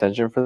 attention for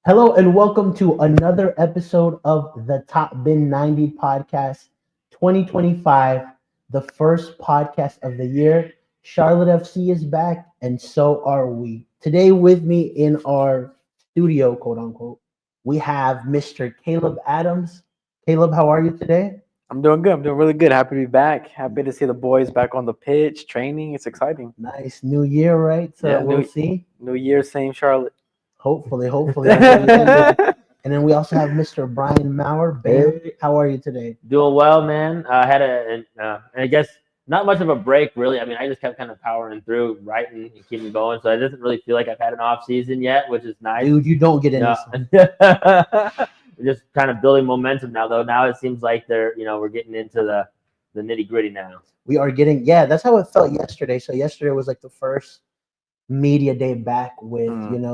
Hello and welcome to another episode of the Top Bin 90 podcast 2025, the first podcast of the year. Charlotte FC is back, and so are we. Today, with me in our studio, quote unquote, we have Mr. Caleb Adams. Caleb, how are you today? I'm doing good. I'm doing really good. Happy to be back. Happy to see the boys back on the pitch, training. It's exciting. Nice. New year, right? So Yeah, we'll see. New Year, same Charlotte. Hopefully. And then we also have Mr. Brian Maurer. Bam, how are you today? Doing well, man. I had I guess not much of a break, really. I mean, I just kept kind of powering through, writing and keeping going. So it doesn't really feel like I've had an off season yet, which is nice. Dude, you don't get into Just kind of building momentum now, though. Now it seems like we're getting into the nitty gritty now. We are getting, that's how it felt yesterday. So yesterday was like the first media day back with,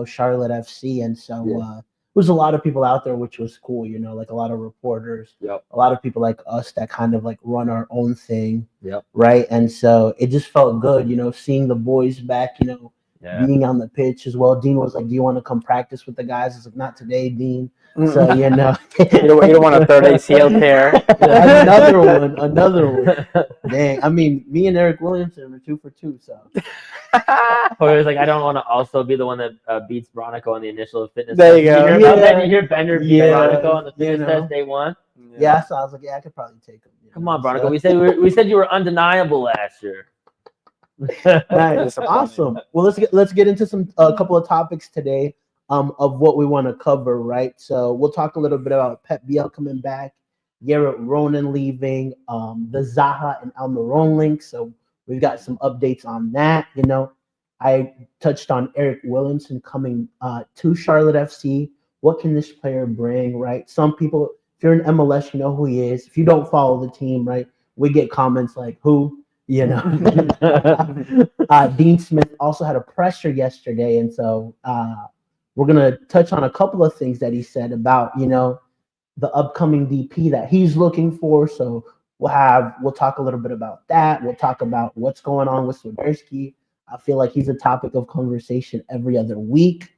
Charlotte FC. And so there was a lot of people out there, which was cool, like a lot of reporters, a lot of people like us that kind of like run our own thing. Right. And so it just felt good, seeing the boys back, being on the pitch as well. Dean was like, "Do you want to come practice with the guys?" I was like, "Not today, Dean." So you don't want a third ACL tear. Another one. Dang, I mean, me and Eric Williamson are 2 for 2. So. Or it was like, I don't want to also be the one that beats Bronico on the initial fitness there test. You go. You hear about that? You hear Bender beat Bronico on the fitness test day one? Yeah, so I was like, I could probably take him. Come on, Bronico. We said you were undeniable last year. Nice. Awesome. Well, let's get into a couple of topics today of what we want to cover, right? So we'll talk a little bit about Pep Biel coming back, Garrett Ronan leaving, the Zaha and Almiron link. So we've got some updates on that. I touched on Eric Williamson coming to Charlotte FC. What can this player bring, right? Some people, if you're in MLS, you know who he is. If you don't follow the team, right, we get comments like, who? Dean Smith also had a presser yesterday, and so we're gonna touch on a couple of things that he said about the upcoming DP that he's looking for. So we'll talk a little bit about that. We'll talk about what's going on with Swiderski. I feel like he's a topic of conversation every other week,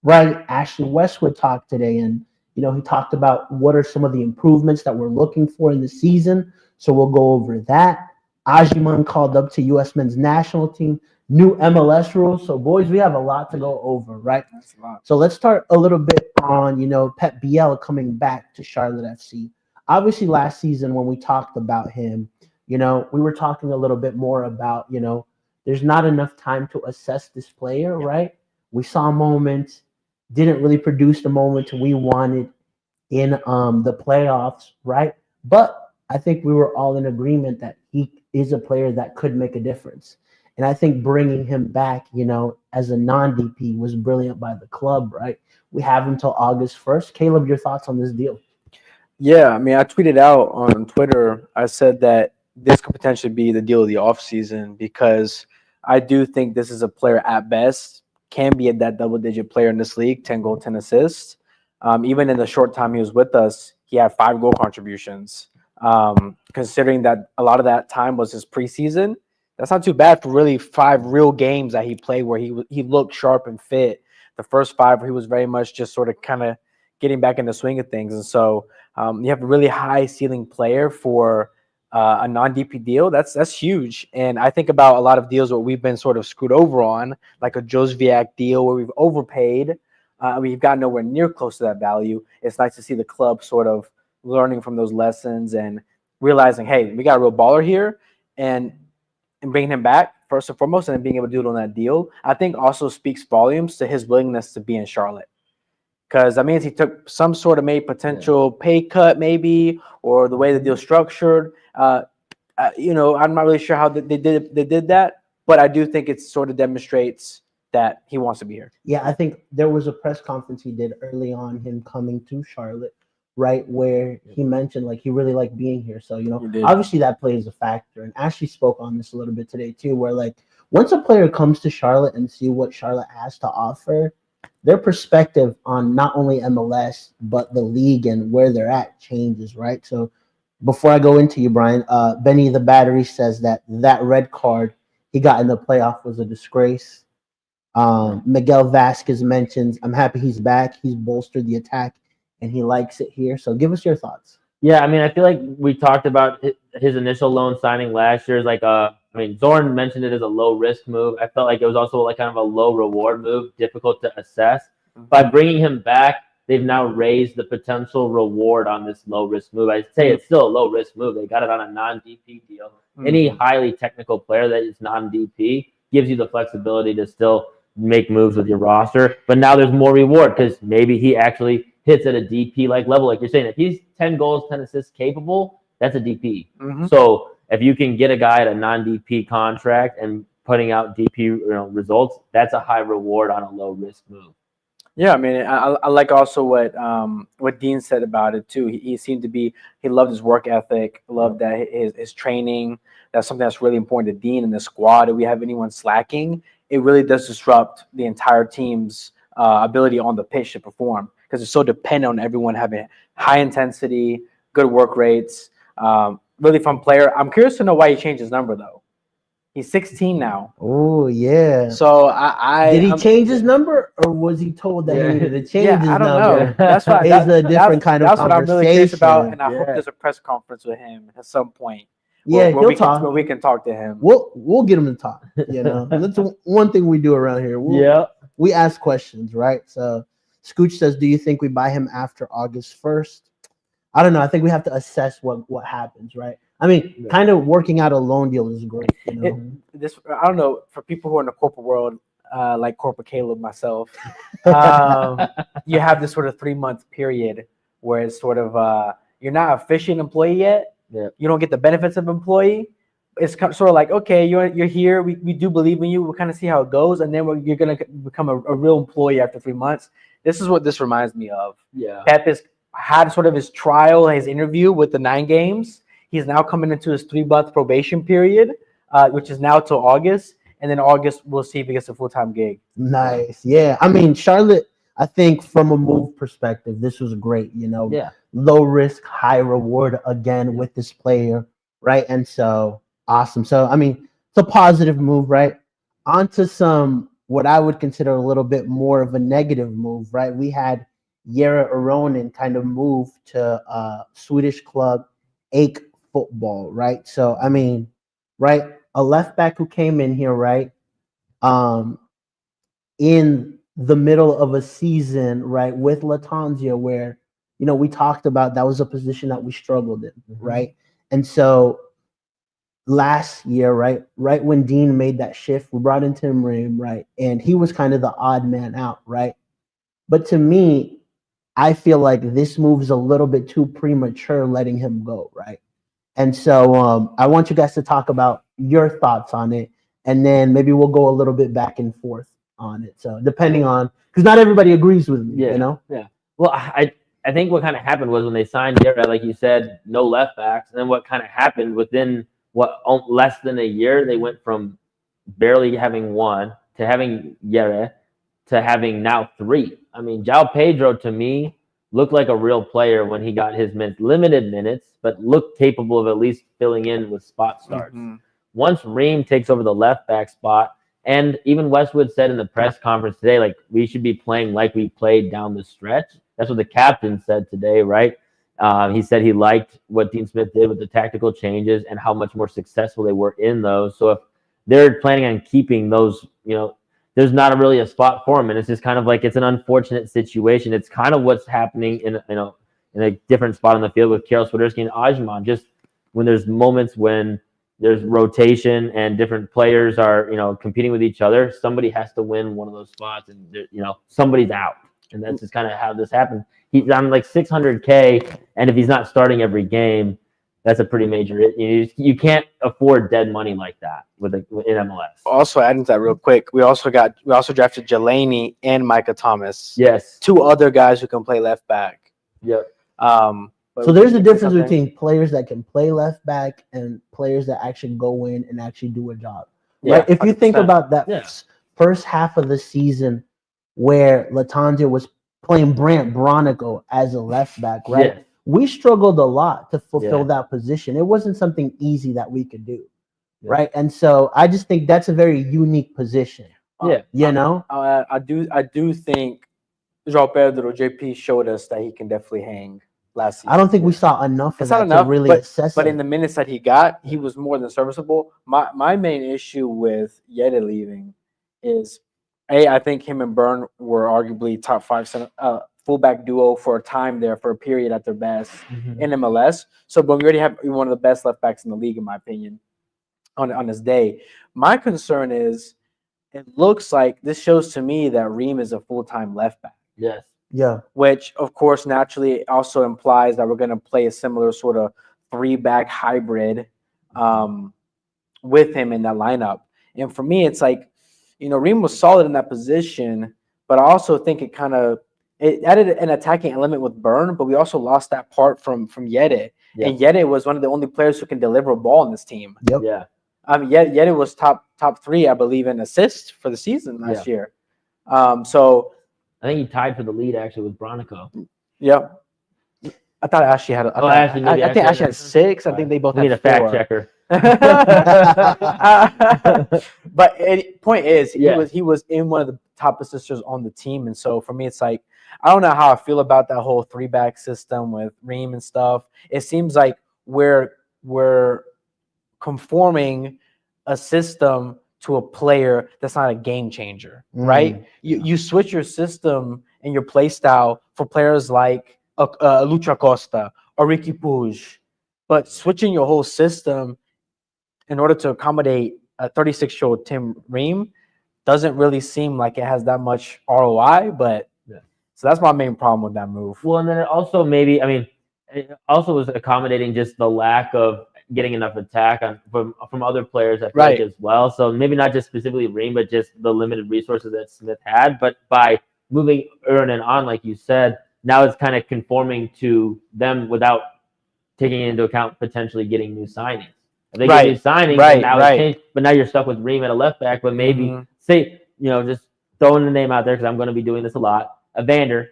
right? Ashley Westwood talked today, and he talked about what are some of the improvements that we're looking for in the season. So we'll go over that. Ajiman called up to U.S. men's national team, new MLS rules. So, boys, we have a lot to go over, right? That's a lot. So let's start a little bit on, Pep Biel coming back to Charlotte FC. Obviously, last season when we talked about him, we were talking a little bit more about, there's not enough time to assess this player, right? We saw moments, didn't really produce the moment we wanted in the playoffs, right? But I think we were all in agreement that he is a player that could make a difference. And I think bringing him back, as a non-DP was brilliant by the club, right? We have him until August 1st. Caleb, your thoughts on this deal? Yeah, I mean, I tweeted out on Twitter, I said that this could potentially be the deal of the offseason because I do think this is a player at best, can be that double-digit player in this league, 10 goals, 10 assists. Even in the short time he was with us, he had 5 goal contributions. Considering that a lot of that time was his preseason, that's not too bad for really 5 real games that he played where he looked sharp and fit. The first 5, he was very much just sort of kind of getting back in the swing of things. And so you have a really high ceiling player for a non-DP deal. That's huge. And I think about a lot of deals where we've been sort of screwed over on, like a Josviak deal where we've overpaid. We've got nowhere near close to that value. It's nice to see the club sort of learning from those lessons and realizing, hey, we got a real baller here, and bringing him back first and foremost, and then being able to do it on that deal, I think also speaks volumes to his willingness to be in Charlotte. Because that means he took some sort of potential pay cut, maybe, or the way the deal's structured. I'm not really sure how they did that, but I do think it sort of demonstrates that he wants to be here. Yeah, I think there was a press conference he did early on him coming to Charlotte, right, where he mentioned like he really liked being here. So, He did. obviously that plays a factor. And Ashley spoke on this a little bit today too, where like once a player comes to Charlotte and see what Charlotte has to offer, their perspective on not only MLS but the league and where they're at changes, right? So before I go into you, Brian, Benny the Battery says that red card he got in the playoff was a disgrace. Miguel Vasquez mentions, I'm happy he's back. He's bolstered the attack and he likes it here. So give us your thoughts. Yeah, I mean, I feel like we talked about his initial loan signing last year. Is like I mean, Zorn mentioned it as a low risk move. I felt like it was also like kind of a low reward move, difficult to assess. By bringing him back, they've now raised the potential reward on this low risk move. I'd say it's still a low risk move. They got it on a non-DP deal. Any highly technical player that is non-DP gives you the flexibility to still make moves with your roster. But now there's more reward because maybe he actually hits at a DP like level. Like you're saying, if he's 10 goals, 10 assists capable, that's a DP. So if you can get a guy at a non-DP contract and putting out DP results, that's a high reward on a low risk move. Yeah, I mean, I like also what Dean said about it too. He seemed to be, he loved his work ethic, loved that his training. That's something that's really important to Dean and the squad. If we have anyone slacking, it really does disrupt the entire team's ability on the pitch to perform because it's so dependent on everyone having high intensity, good work rates, really fun player. I'm curious to know why he changed his number though. He's 16 now. Oh yeah. So did he change his number, or was he told that he needed to change his I don't number? know. That's why It's a different kind of That's what I'm really curious about, and I Yeah. hope there's a press conference with him at some point. Yeah, where he'll we talk. Where we can talk to him. We'll get him to talk. That's one thing we do around here. We ask questions, right? So Scooch says, "Do you think we buy him after August 1st?" I don't know. I think we have to assess what happens, right? I mean, kind of working out a loan deal is great. I don't know, for people who are in the corporate world, like corporate Caleb, myself, you have this sort of 3-month period where it's sort of you're not officially an employee yet. Yeah. You don't get the benefits of employee. It's kind of, sort of like, okay, you're here. We do believe in you. We'll kind of see how it goes, and then you're gonna become a real employee after 3 months. This is what this reminds me of. Yeah. Pep has had sort of his trial, his interview with the 9 games. He's now coming into his 3-month probation period, which is now till August. And then August, we'll see if he gets a full-time gig. Nice. Yeah. I mean, Charlotte, I think from a move perspective, this was great. Low risk, high reward again with this player, right? And so awesome. So, I mean, it's a positive move, right? On to some, what I would consider a little bit more of a negative move, right? We had Jere Aronen kind of move to Swedish club AIK Football, right? So, I mean, right, a left back who came in here, right, in the middle of a season, right, with Latanzia, where, we talked about that was a position that we struggled in, right? And so last year, right when Dean made that shift, we brought in Tim Ream, right, and he was kind of the odd man out, right? But to me, I feel like this move is a little bit too premature letting him go, right? And so I want you guys to talk about your thoughts on it, and then maybe we'll go a little bit back and forth on it. So depending on, because not everybody agrees with me, Yeah. Well, I think what kind of happened was when they signed Jere, like you said, no left backs. And then what kind of happened within less than a year, they went from barely having one to having Jere to having now 3. I mean, João Pedro to me looked like a real player when he got his limited minutes, but looked capable of at least filling in with spot starts. Once Ream takes over the left back spot, and even Westwood said in the press conference today, like, we should be playing like we played down the stretch. That's what the captain said today, right? He said he liked what Dean Smith did with the tactical changes and how much more successful they were in those. So if they're planning on keeping those, there's not really a spot for him, and it's just kind of like, it's an unfortunate situation. It's kind of what's happening in a different spot on the field with Karol Swiderski and Ajman. Just when there's moments when there's rotation and different players are competing with each other, somebody has to win one of those spots, and somebody's out, and that's just kind of how this happened. He's on like $600K, and if he's not starting every game, that's a pretty major. You can't afford dead money like that in MLS. Also, adding to that real quick, we also drafted Jelani and Micah Thomas. Yes. 2 other guys who can play left back. Yep. So there's a difference between players that can play left back and players that actually go in and actually do a job. Yeah, right? If you think 100%. about that first half of the season where Latanja was playing Brant Bronico as a left back, right? Yeah. We struggled a lot to fulfill Yeah. that position. It wasn't something easy that we could do, right? And so I just think that's a very unique position. Yeah. You know? I do think João Pedro JP showed us that he can definitely hang last season. I don't think we saw enough of It's that not enough, to really assess but it. in the minutes that he got, he was more than serviceable. My main issue with Yedid leaving is, I think him and Byrne were arguably top 5 fullback duo for a time there, for a period at their best in MLS. So, but we already have one of the best left backs in the league, in my opinion, on his day. My concern is, it looks like this shows to me that Reem is a full-time left back. Yes. Yeah. Which, of course, naturally also implies that we're going to play a similar sort of 3-back hybrid with him in that lineup. And for me, it's like, Reem was solid in that position, but I also think it added an attacking element with Byrne, but we also lost that part from Yedid. Yeah. And Yedid was one of the only players who can deliver a ball in this team. Yep. Yeah. Yedid was top 3, I believe, in assists for the season last year. So I think he tied for the lead actually with Bronico. yeah. I thought Ashley had. I think Ashley had 6. I think they both need had a fact 4. checker. But point is, Yeah. he was in one of the top assisters on the team, and so for me, it's like, I don't know how I feel about that whole 3-back system with Reem and stuff. It seems like we're conforming a system to a player that's not a game changer, right? You switch your system and your play style for players like Lucha Costa or Ricky Puig, but switching your whole system in order to accommodate a 36-year-old Tim Ream doesn't really seem like it has that much ROI, but so that's my main problem with that move. Well, and then it also it also was accommodating just the lack of getting enough attack from other players, I feel like, as well. So maybe not just specifically Ream, but just the limited resources that Smith had. But by moving Ernan on, like you said, now it's kind of conforming to them without taking into account potentially getting new signings. If they get new signings, then now it's changed. But now you're stuck with Ream at a left back. But maybe say, just throwing the name out there because I'm going to be doing this a lot. Evander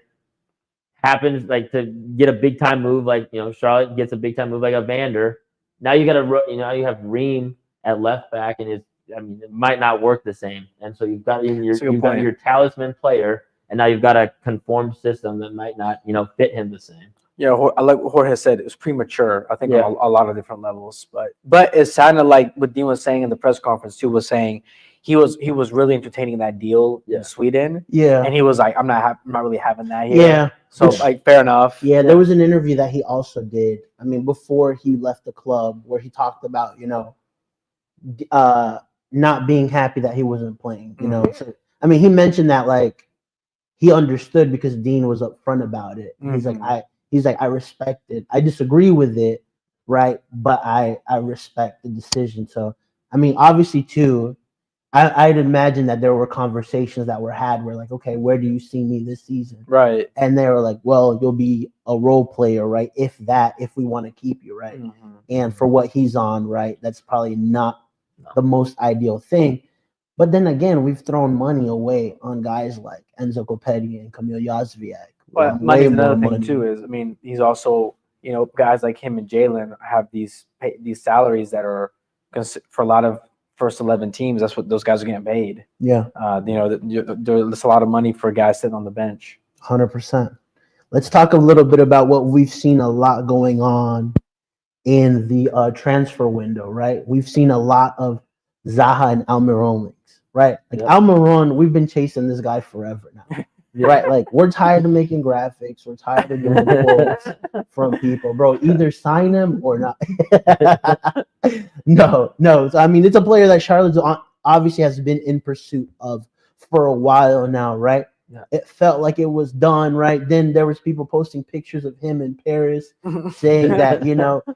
happens to get a big time move, Charlotte gets a big time move like Evander. Now you you have Ream at left back, and it might not work the same. And so you've got your talisman player, and now you've got a conformed system that might not fit him the same. Yeah, like Jorge said, it was premature. I think on a lot of different levels, but it sounded like what Dean was saying in the press conference too, was saying he was really entertaining that deal in Sweden. Yeah, and he was like, I'm not really having that here. Yeah, so fair enough. Yeah, there was an interview that he also did. Before he left the club, where he talked about not being happy that he wasn't playing. So he mentioned that he understood because Dean was upfront about it. He's like, I respect it. I disagree with it, right? But I respect the decision. So, obviously, too, I'd imagine that there were conversations that were had where, okay, where do you see me this season? Right. And they were like, well, you'll be a role player, right? If we want to keep you, right? And for what he's on, right, that's probably not the most ideal thing. But then again, we've thrown money away on guys like Enzo Copetti and Kamil Yazviak. But money's another thing too. Is he's also guys like him and Jalen have these salaries that are for a lot of first 11 teams. That's what those guys are getting paid. Yeah. There's a lot of money for guys sitting on the bench. 100%. Let's talk a little bit about what we've seen a lot going on in the transfer window. Right, we've seen a lot of Zaha and Almiron links. Right, Almiron, we've been chasing this guy forever now. Right, we're tired of making graphics. We're tired of doing quotes from people, bro. Either sign him or not. No. So, it's a player that Charlotte obviously has been in pursuit of for a while now, right? Yeah. It felt like it was done, right? Then there was people posting pictures of him in Paris saying that,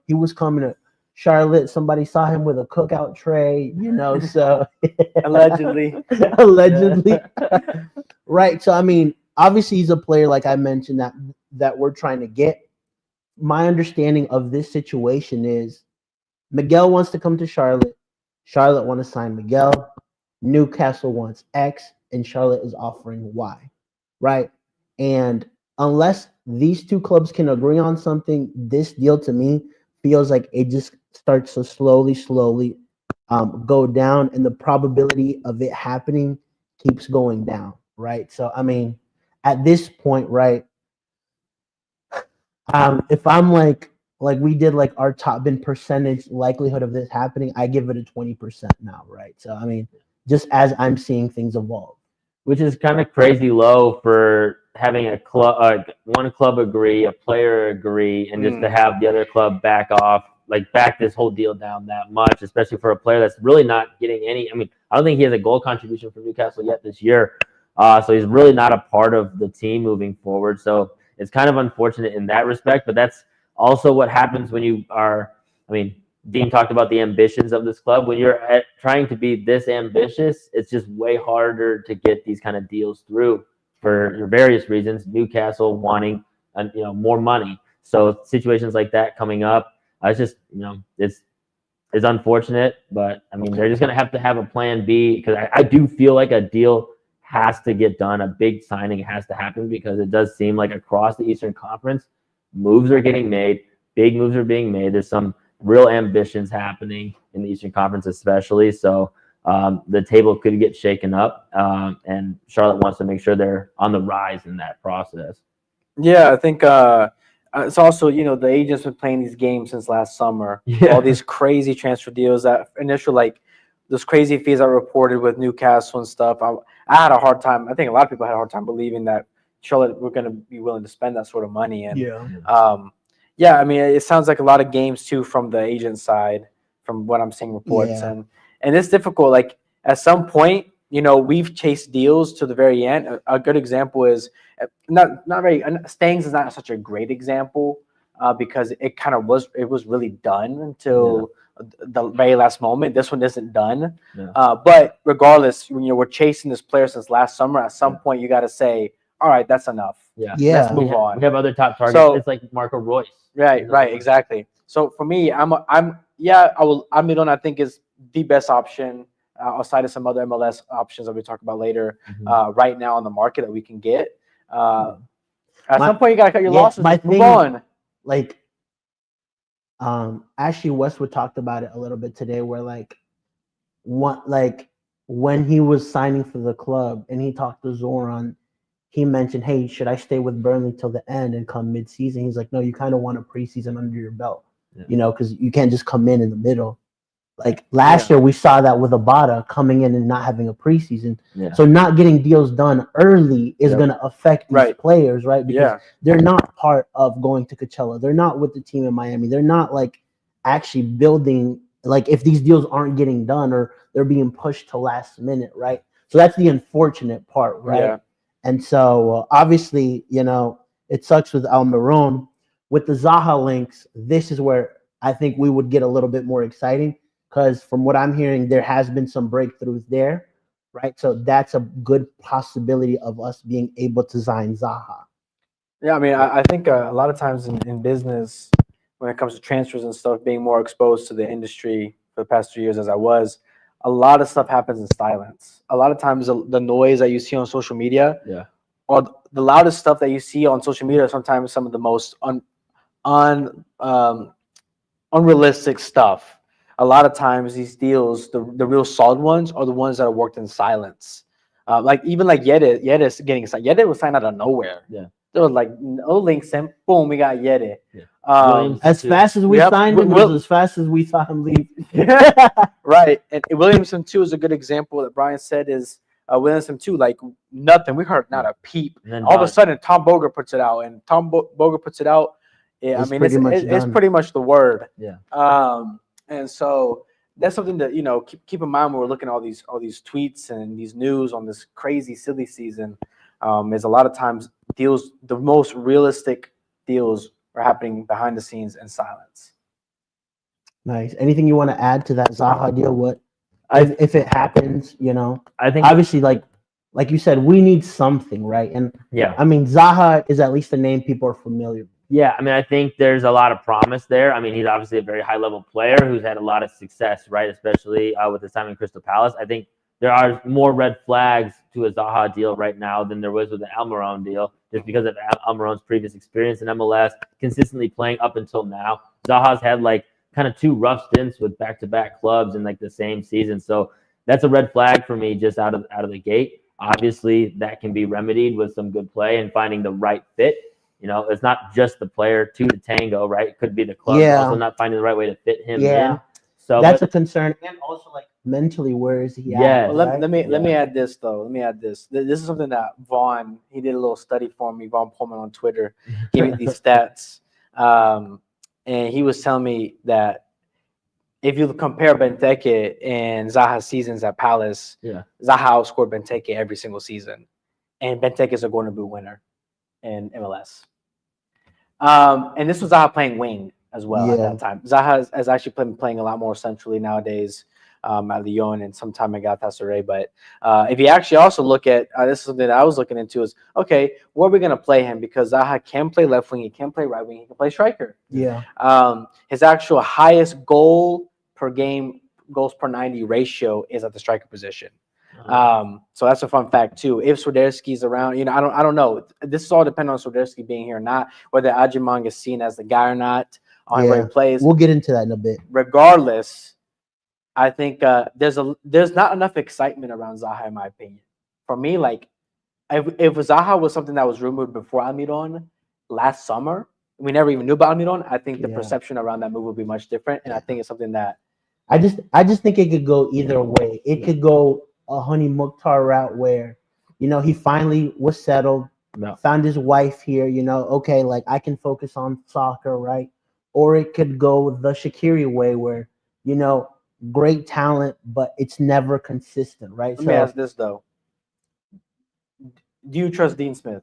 he was coming to Charlotte. Somebody saw him with a cookout tray, so Allegedly. allegedly. Right. So I mean, obviously he's a player, like I mentioned, that we're trying to get. My understanding of this situation is Miguel wants to come to Charlotte. Charlotte want to sign Miguel. Newcastle wants X, and Charlotte is offering Y. Right? And unless these two clubs can agree on something, this deal to me feels like it just starts to slowly go down, and the probability of it happening keeps going down. Right? So I mean, at this point, right? If I'm like we did like our top bin percentage likelihood of this happening, I give it a 20% now, right? So I mean, just as I'm seeing things evolve. Which is kind of crazy low for having a club, one club agree, a player agree, and just to have the other club back off, like back this whole deal down that much, especially for a player that's really not getting any. I mean, I don't think he has a goal contribution for Newcastle yet this year, so he's really not a part of the team moving forward. So it's kind of unfortunate in that respect, but that's also what happens when you are. I mean, Dean talked about the ambitions of this club. When you're trying to be this ambitious, it's just way harder to get these kind of deals through for various reasons. Newcastle wanting, more money. So situations like that coming up, it's just, it's unfortunate. But I mean, they're just gonna have to have a plan B, because I do feel like a deal has to get done. A big signing has to happen, because it does seem like across the Eastern Conference, moves are getting made. Big moves are being made. There's some real ambitions happening in the Eastern Conference, especially. So the table could get shaken up, and Charlotte wants to make sure they're on the rise in that process. Yeah, I think it's also, the agents been playing these games since last summer. Yeah. All these crazy transfer deals, that initial, like, those crazy fees I reported with Newcastle and stuff. I had a hard time. I think a lot of people had a hard time believing that Charlotte were going to be willing to spend that sort of money. And yeah, I mean, it sounds like a lot of games too from the agent side, from what I'm seeing reports. Yeah. And it's difficult. Like, at some point, we've chased deals to the very end. A good example is not very. Stangs is not such a great example because it was really done until the very last moment. This one isn't done. Yeah. But regardless, when we're chasing this player since last summer, at some point you got to say, all right, that's enough. Yeah. Let's move on. We have other top targets. So, it's like Marco Royce. Right, exactly. So for me, I'm Almiron, I think, is the best option outside of some other MLS options that we talk about later. Right now on the market that we can get. At some point, you gotta cut your losses. Move on. Like, Ashley Westwood talked about it a little bit today, where when he was signing for the club and he talked to Zoran, he mentioned, hey, should I stay with Burnley till the end and come mid-season? He's like, no, you kind of want a preseason under your belt, because you can't just come in the middle. Like last year, we saw that with Abada coming in and not having a preseason. So not getting deals done early is going to affect these players, right? Because they're not part of going to Coachella. They're not with the team in Miami. They're not actually building. Like, if these deals aren't getting done, or they're being pushed to last minute, right? So that's the unfortunate part, right? Yeah. And so obviously, it sucks with Almiron. With the Zaha links, this is where I think we would get a little bit more exciting, because from what I'm hearing, there has been some breakthroughs there, right? So that's a good possibility of us being able to sign Zaha. Yeah, I mean, I think a lot of times in business, when it comes to transfers and stuff, being more exposed to the industry for the past 3 years as I was, a lot of stuff happens in silence. A lot of times the noise that you see on social media, or the loudest stuff that you see on social media, sometimes some of the most unrealistic stuff. A lot of times these deals, the real solid ones, are the ones that are worked in silence. Even Yedis getting signed. Yedid was signed out of nowhere. Yeah. There was no links sent. Boom, we got Yedid. As fast as we signed him, was as fast as we saw him leave. Right. And Williamson too is a good example that Brian said is Williamson too. Like, nothing. We heard not a peep. All of a sudden, Tom Boger puts it out, and Tom Boger puts it out. Yeah, I mean, it's pretty much the word. Yeah. And so that's something that keep in mind when we're looking at all these tweets and these news on this crazy silly season. is a lot of times deals, the most realistic deals are happening behind the scenes in silence. Nice. Anything you want to add to that Zaha deal? What if it happens? I think Obviously, like you said, we need something, right? And yeah. I mean, Zaha is at least a name people are familiar with. Yeah, I mean, I think there's a lot of promise there. I mean, he's obviously a very high-level player who's had a lot of success, right? Especially with his time in Crystal Palace. I think there are more red flags to a Zaha deal right now than there was with the Almiron deal, just because of Almiron's previous experience in MLS, consistently playing up until now. Zaha's had like kind of 2 rough stints with back-to-back clubs in like the same season, so that's a red flag for me just out of the gate. Obviously, that can be remedied with some good play and finding the right fit. It's not just the player to the tango, right? It could be the club also not finding the right way to fit him in. So that's a concern, and also like mentally, where is he at? Yes. Well, Right? let me add this though. Let me add this. This is something that Vaughn, he did a little study for me. Vaughn Pullman on Twitter gave me these stats, and he was telling me that if you compare Benteke and Zaha's seasons at Palace, Zaha outscored Benteke every single season, and Benteke is a Golden Boot winner in MLS. And this was Zaha playing wing as well at that time. Zaha has actually been playing a lot more centrally nowadays at Lyon and sometime at Galatasaray. But if you actually also look at this is something that I was looking into is, okay, where are we going to play him? Because Zaha can play left wing, he can play right wing, he can play striker. Yeah. His actual highest goals per 90 ratio is at the striker position. So that's a fun fact too. If Swiderski's around, I don't know. This is all dependent on Swiderski being here or not, whether Adjumang is seen as the guy or not on where he plays. We'll get into that in a bit. Regardless, I think there's not enough excitement around Zaha in my opinion. For me, like if Zaha was something that was rumored before Almiron last summer, we never even knew about Almiron. I think the perception around that move would be much different, and I think it's something that I just think it could go either way. It could go a Honey Mukhtar route where, he finally was settled, found his wife here, okay, like I can focus on soccer, right? Or it could go the Shaqiri way where, great talent, but it's never consistent, right? Let me ask this though. Do you trust Dean Smith?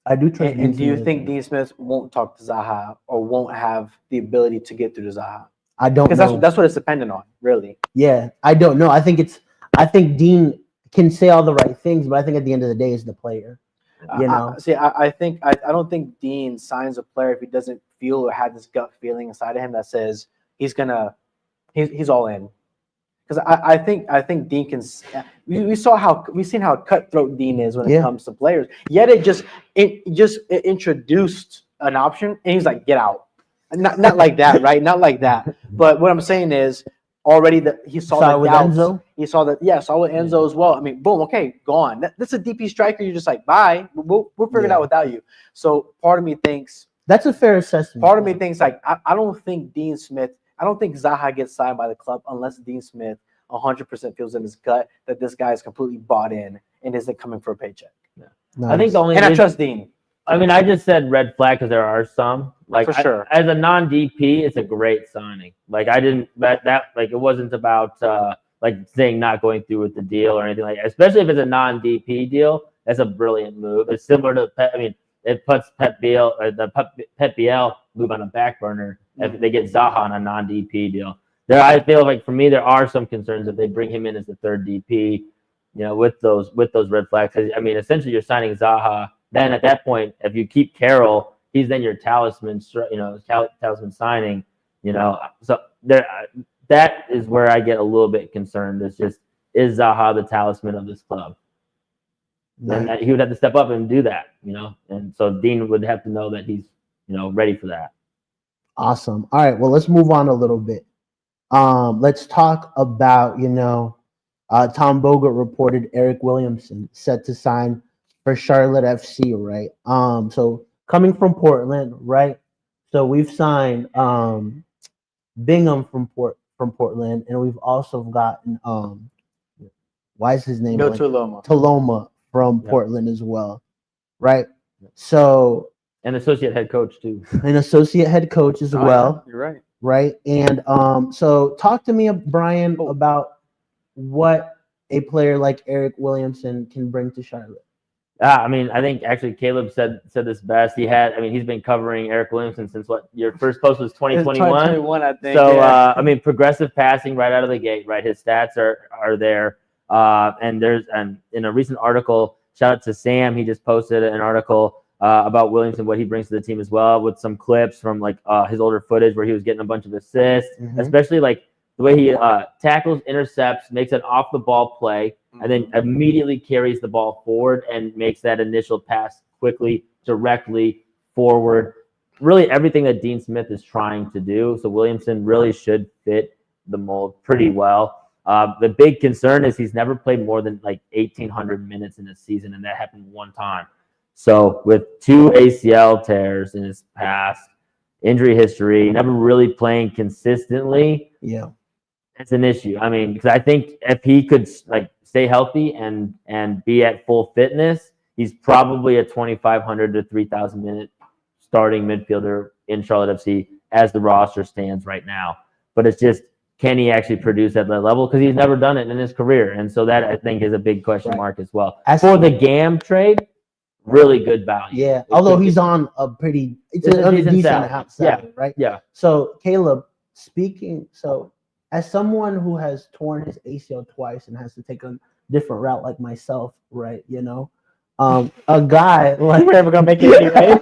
I do trust and do you think Dean Smith won't talk to Zaha or won't have the ability to get through to Zaha? I don't know. Because that's what it's dependent on, really. Yeah, I don't know. I think Dean can say all the right things, but I think at the end of the day, it's the player. I don't think Dean signs a player if he doesn't feel or have this gut feeling inside of him that says he's all in. Because I think Dean can. We've seen how cutthroat Dean is when it comes to players. Yet it just introduced an option, and he's like, get out. Not like that, right? Not like that. But what I'm saying is, already he saw the doubts. Enzo? He saw that, saw with Enzo as well. I mean, boom, okay, gone. That's a DP striker. You're just like, bye. We'll figure it out without you. So part of me thinks that's a fair assessment. Part of me thinks like I don't think Dean Smith. I don't think Zaha gets signed by the club unless Dean Smith 100% feels in his gut that this guy is completely bought in and isn't coming for a paycheck. Yeah. Nice. I think the only I trust Dean. I mean, I just said red flag because there are some. Like, for sure. As a non-DP, it's a great signing. Like, I didn't that like it wasn't about like saying not going through with the deal or anything like that. Especially if it's a non-DP deal, that's a brilliant move. It's similar to it puts Pep Biel move on a back burner if they get Zaha on a non-DP deal. I feel like for me there are some concerns if they bring him in as the third DP, with those red flags. I mean, essentially you're signing Zaha. Then at that point, if you keep Carroll, he's then your talisman, talisman signing, So that is where I get a little bit concerned. It's just, is Zaha the talisman of this club? Then he would have to step up and do that, And so Dean would have to know that he's, ready for that. Awesome. All right. Well, let's move on a little bit. Let's talk about, Tom Bogert reported Eric Williamson set to sign for Charlotte FC, right? So coming from Portland, right? So we've signed Bingham from Portland, and we've also gotten why is his name? Taloma from Portland as well, right? So an associate head coach too. An associate head coach as well. You're right. Right. And so talk to me, Brian, about what a player like Eric Williamson can bring to Charlotte. I mean, I think actually Caleb said this best. He's been covering Eric Williamson since what your first post was 2021. 2021, I think. So yeah. I mean, progressive passing right out of the gate, right? His stats are there. And in a recent article, shout out to Sam. He just posted an article about Williamson, what he brings to the team as well, with some clips from like his older footage where he was getting a bunch of assists, especially like the way he tackles, intercepts, makes an off the ball play, and then immediately carries the ball forward and makes that initial pass quickly, directly forward. Really everything that Dean Smith is trying to do. So Williamson really should fit the mold pretty well. The big concern is he's never played more than like 1,800 minutes in a season, and that happened one time. So with 2 ACL tears in his past, injury history, never really playing consistently. Yeah, it's an issue. I mean, because I think if he could like stay healthy and be at full fitness, he's probably a 2,500 to 3,000 minute starting midfielder in Charlotte FC as the roster stands right now. But it's just, can he actually produce at that level? Because he's never done it in his career. And so that, I think, is a big question mark as well. As for the GAM trade, really good value. Yeah, although he's on a pretty it's a decent salary, right? Yeah. So Caleb, as someone who has torn his ACL twice and has to take a different route like myself, right? You know, a guy like we're never gonna make it anyway.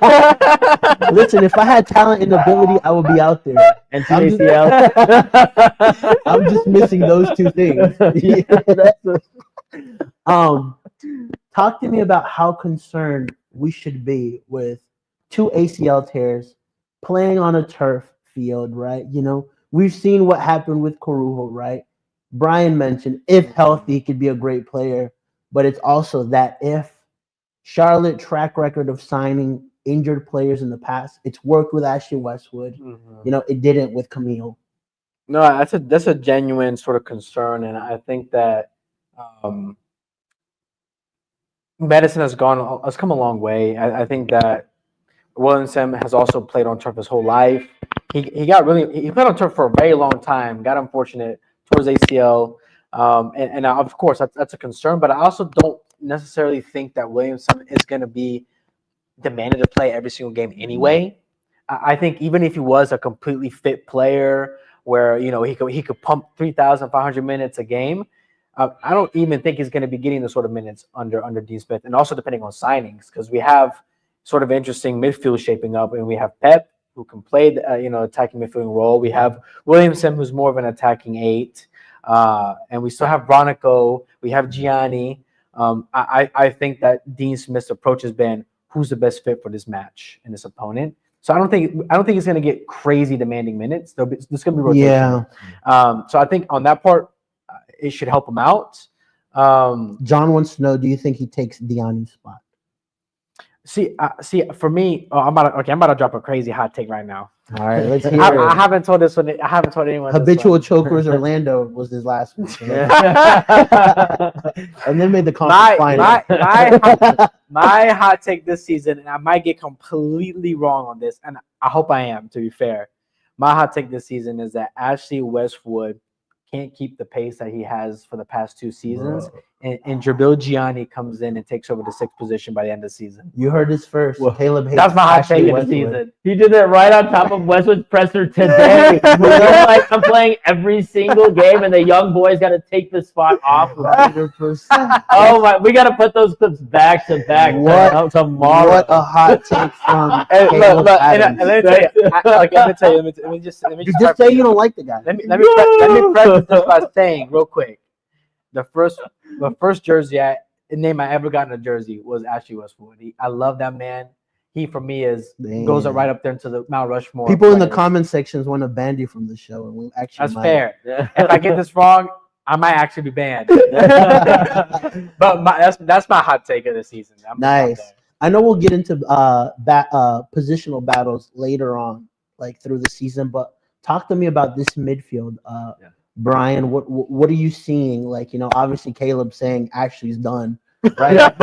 Listen, if I had talent and ability, I would be out there. And ACL. I'm just missing those two things. Talk to me about how concerned we should be with 2 ACL tears, playing on a turf field, right? You know, we've seen what happened with Corujo, right? Brian mentioned if healthy, he could be a great player, but it's also that if Charlotte track record of signing injured players in the past, it's worked with Ashley Westwood. You know, it didn't with Camille. No, that's a genuine sort of concern, and I think that medicine has come a long way. I think that Williamson has also played on turf his whole life. He played on turf for a very long time. Got unfortunate towards ACL, and of course that's a concern. But I also don't necessarily think that Williamson is going to be demanded to play every single game anyway. I think even if he was a completely fit player, where he could pump 3,500 minutes a game, I don't even think he's going to be getting the sort of minutes under Dean Smith, and also depending on signings, because we have sort of interesting midfield shaping up, and we have Pep, who can play the attacking midfielding role. We have Williamson, who's more of an attacking 8, and we still have Bronico. We have Gianni. I think that Dean Smith's approach has been who's the best fit for this match and this opponent. So I don't think he's going to get crazy demanding minutes. There's going to be rotation. Yeah. So I think on that part, it should help him out. John wants to know: do you think he takes Diani's spot? See, for me, I'm about to drop a crazy hot take right now. All right, let's hear it. I haven't told this one. I haven't told anyone. Habitual chokers Orlando was his last one. And then made the conference final. My hot take this season, and I might get completely wrong on this, and I hope I am, to be fair. My hot take this season is that Ashley Westwood can't keep the pace that he has for the past 2 seasons. And Jabril Gianni comes in and takes over the 6th position by the end of the season. You heard this first. Well, Caleb hates that's my hot Ashley take of the Westwood. season. He did that right on top of Westwood's presser today. I'm playing every single game, and the young boy's got to take the spot off. 100%. Oh my! We got to put those clips back to back tomorrow. What a hot take from Hey, Caleb look, Adams. and let me tell you. Let me just Just say you don't like the guy. Let me preface this by saying real quick. The first jersey name I ever got in a jersey was Ashley Westwood. I love that man. He, for me, goes right up there into the Mount Rushmore. People in the comment sections want to ban you from the show, and we actually That's fair. If I get this wrong, I might actually be banned. But that's my hot take of the season. Nice. I know we'll get into positional battles later on, like through the season, but talk to me about this midfield. Brian, what are you seeing? Like, obviously Caleb saying Ashley's done, right?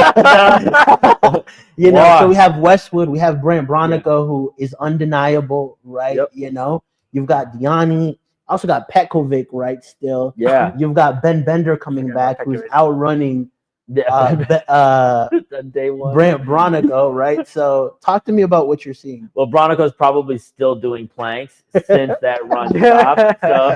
So we have Westwood, we have Brent Bronico, who is undeniable, right? Yep. You've got Diani, also got Petkovic, right? Still, yeah. You've got Ben Bender coming back, who's outrunning Day one. Brant Bronico, right? So talk to me about what you're seeing. Well, Bronico's probably still doing planks since that run stopped. So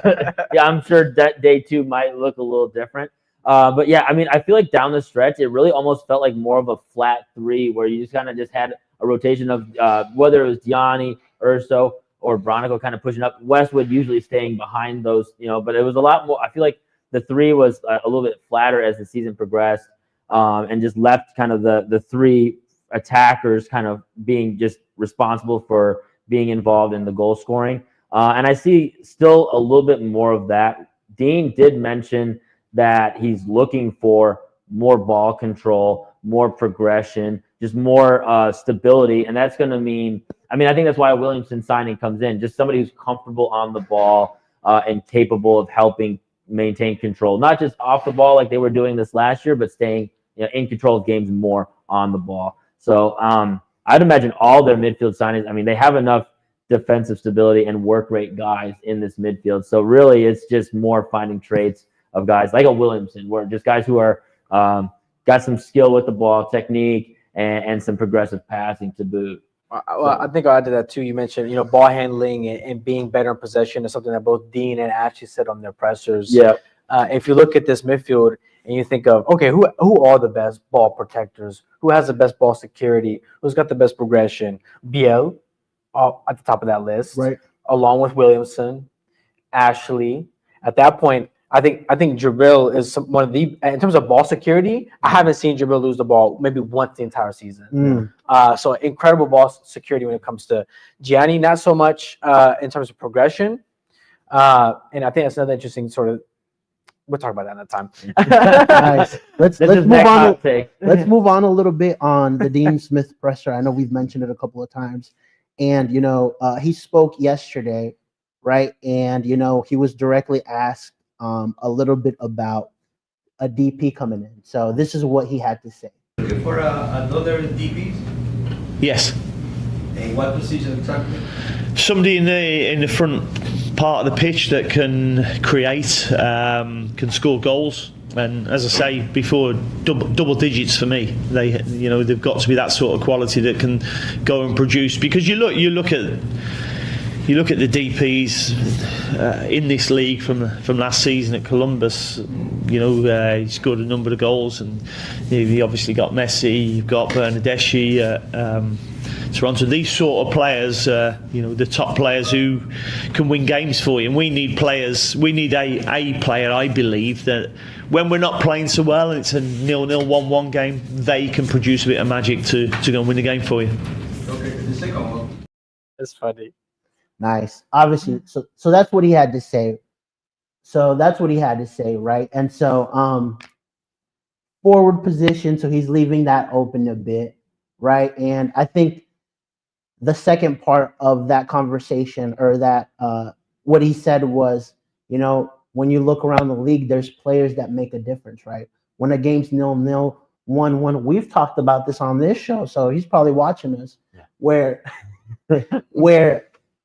yeah, I'm sure that day two might look a little different. But yeah, I mean, I feel like down the stretch, it really almost felt like more of a flat three where you just kind of just had a rotation of whether it was Gianni, Urso, or Bronico kind of pushing up. Westwood usually staying behind those, but it was a lot more. I feel like the three was a little bit flatter as the season progressed, and just left kind of the three attackers kind of being just responsible for being involved in the goal scoring. And I see still a little bit more of that. Dean did mention that he's looking for more ball control, more progression, just more stability. And that's going to mean, I think that's why a Williamson signing comes in, just somebody who's comfortable on the ball and capable of helping maintain control, not just off the ball like they were doing this last year, but staying in control of games more on the ball. So I'd imagine all their midfield signings, they have enough defensive stability and work rate guys in this midfield. So really it's just more finding traits of guys like a Williamson, where just guys who are got some skill with the ball, technique, and some progressive passing to boot. Well, I think I'll add to that too. You mentioned, ball handling and being better in possession is something that both Dean and Ashley said on their pressers. Yeah. If you look at this midfield and you think of, okay, who are the best ball protectors? Who has the best ball security? Who's got the best progression? Biel, at the top of that list, right, along with Williamson, Ashley. At that point, I think Jabril is one of the, in terms of ball security, I haven't seen Jabril lose the ball maybe once the entire season. So incredible ball security when it comes to Gianni, not so much in terms of progression. And I think that's another interesting sort of, we'll talk about that another time. Nice. Let's move on. Let's move on a little bit on the Dean Smith presser. I know we've mentioned it a couple of times, and he spoke yesterday, right? And he was directly asked a little bit about a DP coming in. So this is what he had to say. Looking for another DP? Yes. In what position exactly? Somebody in the front part of the pitch that can create, can score goals, and as I say before, double digits for me. They've got to be that sort of quality that can go and produce. Because you look at the DPs in this league from last season at Columbus. He scored a number of goals, and he obviously got Messi. You've got Bernardeschi at Toronto. These sort of players, the top players who can win games for you. And we need players. We need a player, I believe, that when we're not playing so well and it's a 0-0, 1-1 game, they can produce a bit of magic to go and win the game for you. Okay, the second one. That's funny. Nice. Obviously, so that's what he had to say. Right? And so forward position, so he's leaving that open a bit, right? And I think the second part of that conversation, or that what he said was, when you look around the league, there's players that make a difference, right? When a game's 0-0, 1-1, we've talked about this on this show, so he's probably watching us, where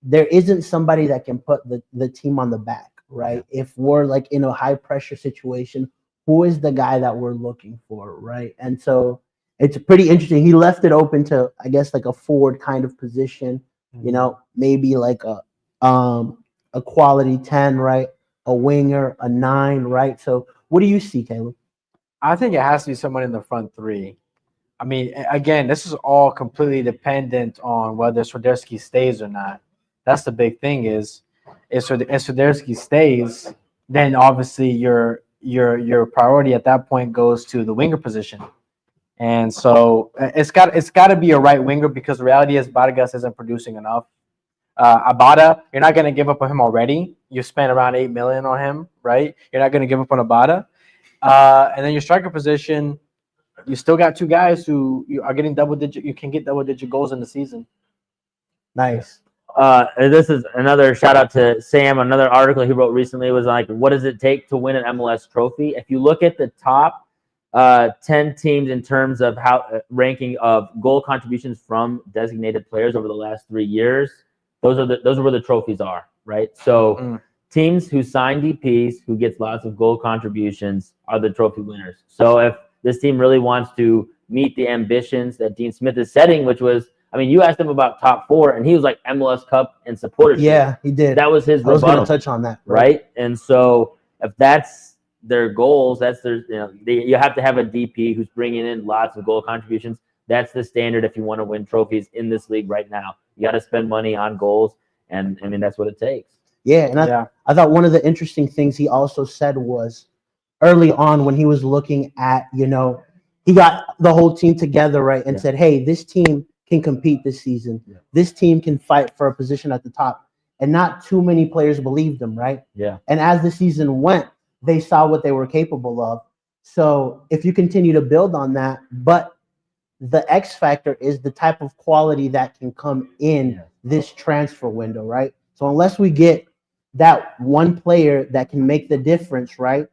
there isn't somebody that can put the team on the back, right? If we're like in a high pressure situation, who is the guy that we're looking for, right? And so it's pretty interesting. He left it open to, I guess, like a forward kind of position, maybe like a quality 10, right? A winger, a 9, right? So what do you see, Caleb? I think it has to be someone in the front three. Again, this is all completely dependent on whether Swiderski stays or not. That's the big thing is if Swiderski stays, then obviously your priority at that point goes to the winger position. And so it's got to be a right winger, because the reality is Vargas isn't producing enough. Abada, you're not going to give up on him already. You spent around $8 million on him, right? You're not going to give up on Abada. And then your striker position, you still got two guys who you are getting you can get double-digit goals in the season. Nice. This is another shout out to Sam. Another article he wrote recently was like, what does it take to win an MLS trophy? If you look at the top 10 teams in terms of how ranking of goal contributions from designated players over the last 3 years, those are where the trophies are, right? So teams who sign DPs, who gets lots of goal contributions, are the trophy winners. So this team really wants to meet the ambitions that Dean Smith is setting, which was, I mean, you asked him about top 4, and he was like MLS Cup and supporters. Yeah, he did. That was his I was going rebuttal, to touch on that. right? And so if that's their goals, that's their, you have to have a DP who's bringing in lots of goal contributions. That's the standard if you want to win trophies in this league right now. You got to spend money on goals, and I mean, that's what it takes. Yeah, and I thought one of the interesting things he also said was early on when he was looking at, he got the whole team together, right, and said, hey, this team can compete this season. Yeah. This team can fight for a position at the top. And not too many players believed him, right? Yeah. And as the season went, they saw what they were capable of. So if you continue to build on that, but the X factor is the type of quality that can come in this transfer window, right? So unless we get that one player that can make the difference, right,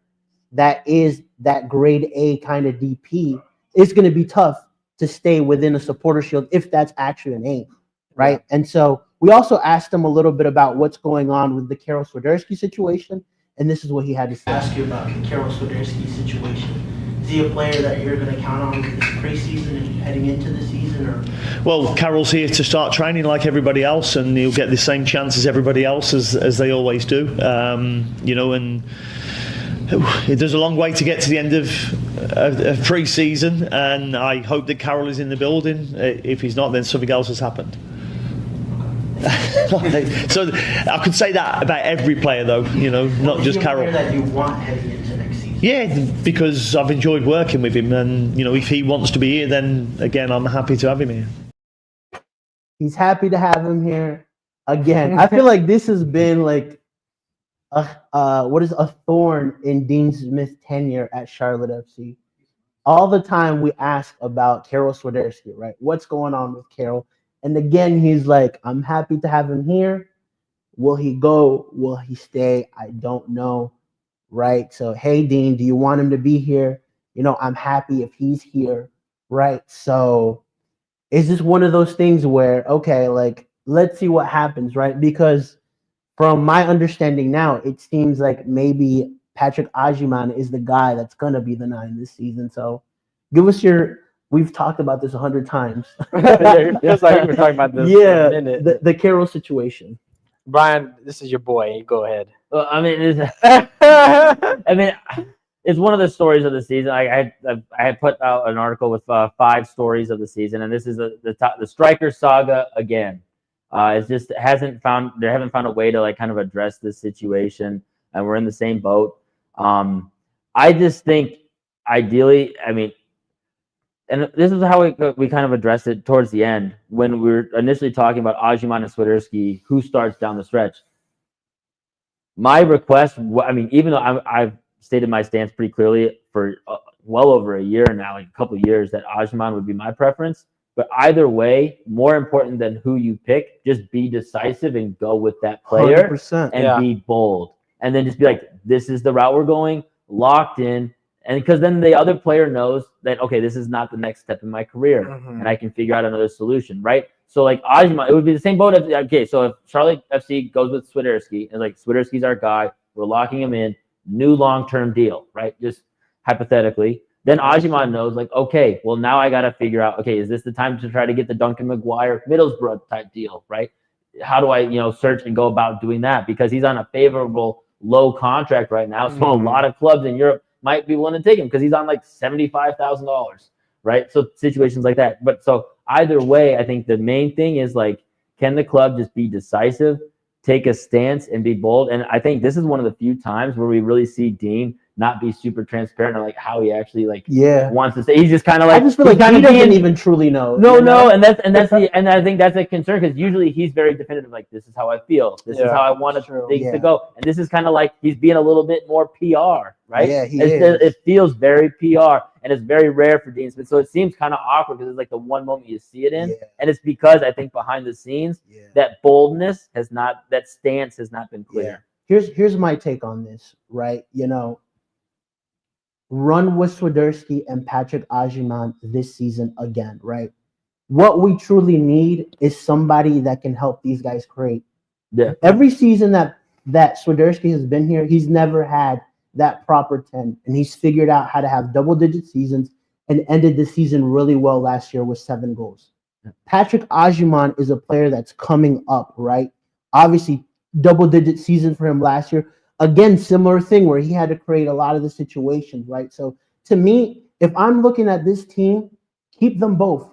that is that grade A kind of DP, it's going to be tough to stay within a supporter shield if that's actually an aim, right? Yeah. And so we also asked him a little bit about what's going on with the Karol Swiderski situation, and this is what he had to say. Ask you about the Karol Swiderski situation. Is he a player that you're going to count on this preseason and heading into the season? Or? Well, Karol's here to start training like everybody else, and he'll get the same chance as everybody else, as they always do. And there's a long way to get to the end of pre-season, and I hope that Karol is in the building. If he's not, then something else has happened. So I could say that about every player, though. Not just Karol. That you want heading into next season? Yeah, because I've enjoyed working with him, and if he wants to be here, then again, I'm happy to have him here. He's happy to have him here again. I feel like this has been like a thorn in Dean Smith's tenure at Charlotte FC. All the time we ask about Karol Swiderski, right? What's going on with Karol? And again, he's like, I'm happy to have him here. Will he go? Will he stay? I don't know, right? So, hey, Dean, do you want him to be here? I'm happy if he's here, right? So it's just one of those things where, okay, like, let's see what happens, right? Because from my understanding now, it seems like maybe Patrick Agyemang is the guy that's going to be the 9 this season. So give us we've talked about this 100 times. It's like we've been talking about this for a minute. The Karol situation. Brian, this is your boy. Go ahead. Well, I mean, it's one of the stories of the season. I had put out an article with 5 stories of the season, and this is the striker saga again. It's just they haven't found a way to kind of address this situation, and we're in the same boat. I just think ideally, and this is how we kind of addressed it towards the end when we were initially talking about Agyemang and Swiderski, who starts down the stretch. My request, even though I've stated my stance pretty clearly for well over a year now, like a couple of years, that Agyemang would be my preference. But either way, more important than who you pick, just be decisive and go with that player 100%, and be bold. And then just be like, this is the route we're going, locked in. And because then the other player knows that, okay, this is not the next step in my career, and I can figure out another solution, right? So like Agyemang, it would be the same boat. So if Charlotte FC goes with Swiderski, and like Swiderski's our guy, we're locking him in, new long-term deal, right? Just hypothetically. Then Agyemang knows, like, okay, well, now I got to figure out, okay, is this the time to try to get the Duncan McGuire Middlesbrough type deal, right? How do I, search and go about doing that? Because he's on a favorable low contract right now. So a lot of clubs in Europe might be willing to take him because he's on like $75,000, right? So situations like that. But so either way, I think the main thing is like, can the club just be decisive, take a stance, and be bold? And I think this is one of the few times where we really see Dean not be super transparent on like how he actually wants to say. He's just kind of like, I just feel like he doesn't even truly know. No, and I think that's a concern because usually he's very definitive. Like, this is how I feel. This is how I want things to go. And this is kind of like he's being a little bit more PR, right? Yeah, it feels very PR, and it's very rare for Dean Smith. So it seems kind of awkward because it's like the one moment you see it in, and it's because I think behind the scenes that boldness that stance has not been clear. Here's my take on this, right? Run with Swiderski and Patrick Agyemang this season again, right? What we truly need is somebody that can help these guys create. Yeah. Every season that Swiderski has been here, he's never had that proper 10, and he's figured out how to have double-digit seasons and ended the season really well last year with 7 goals. Patrick Ajiman is a player that's coming up, right? Obviously, double-digit season for him last year. Again, similar thing where he had to create a lot of the situations, right? So to me, if I'm looking at this team, keep them both.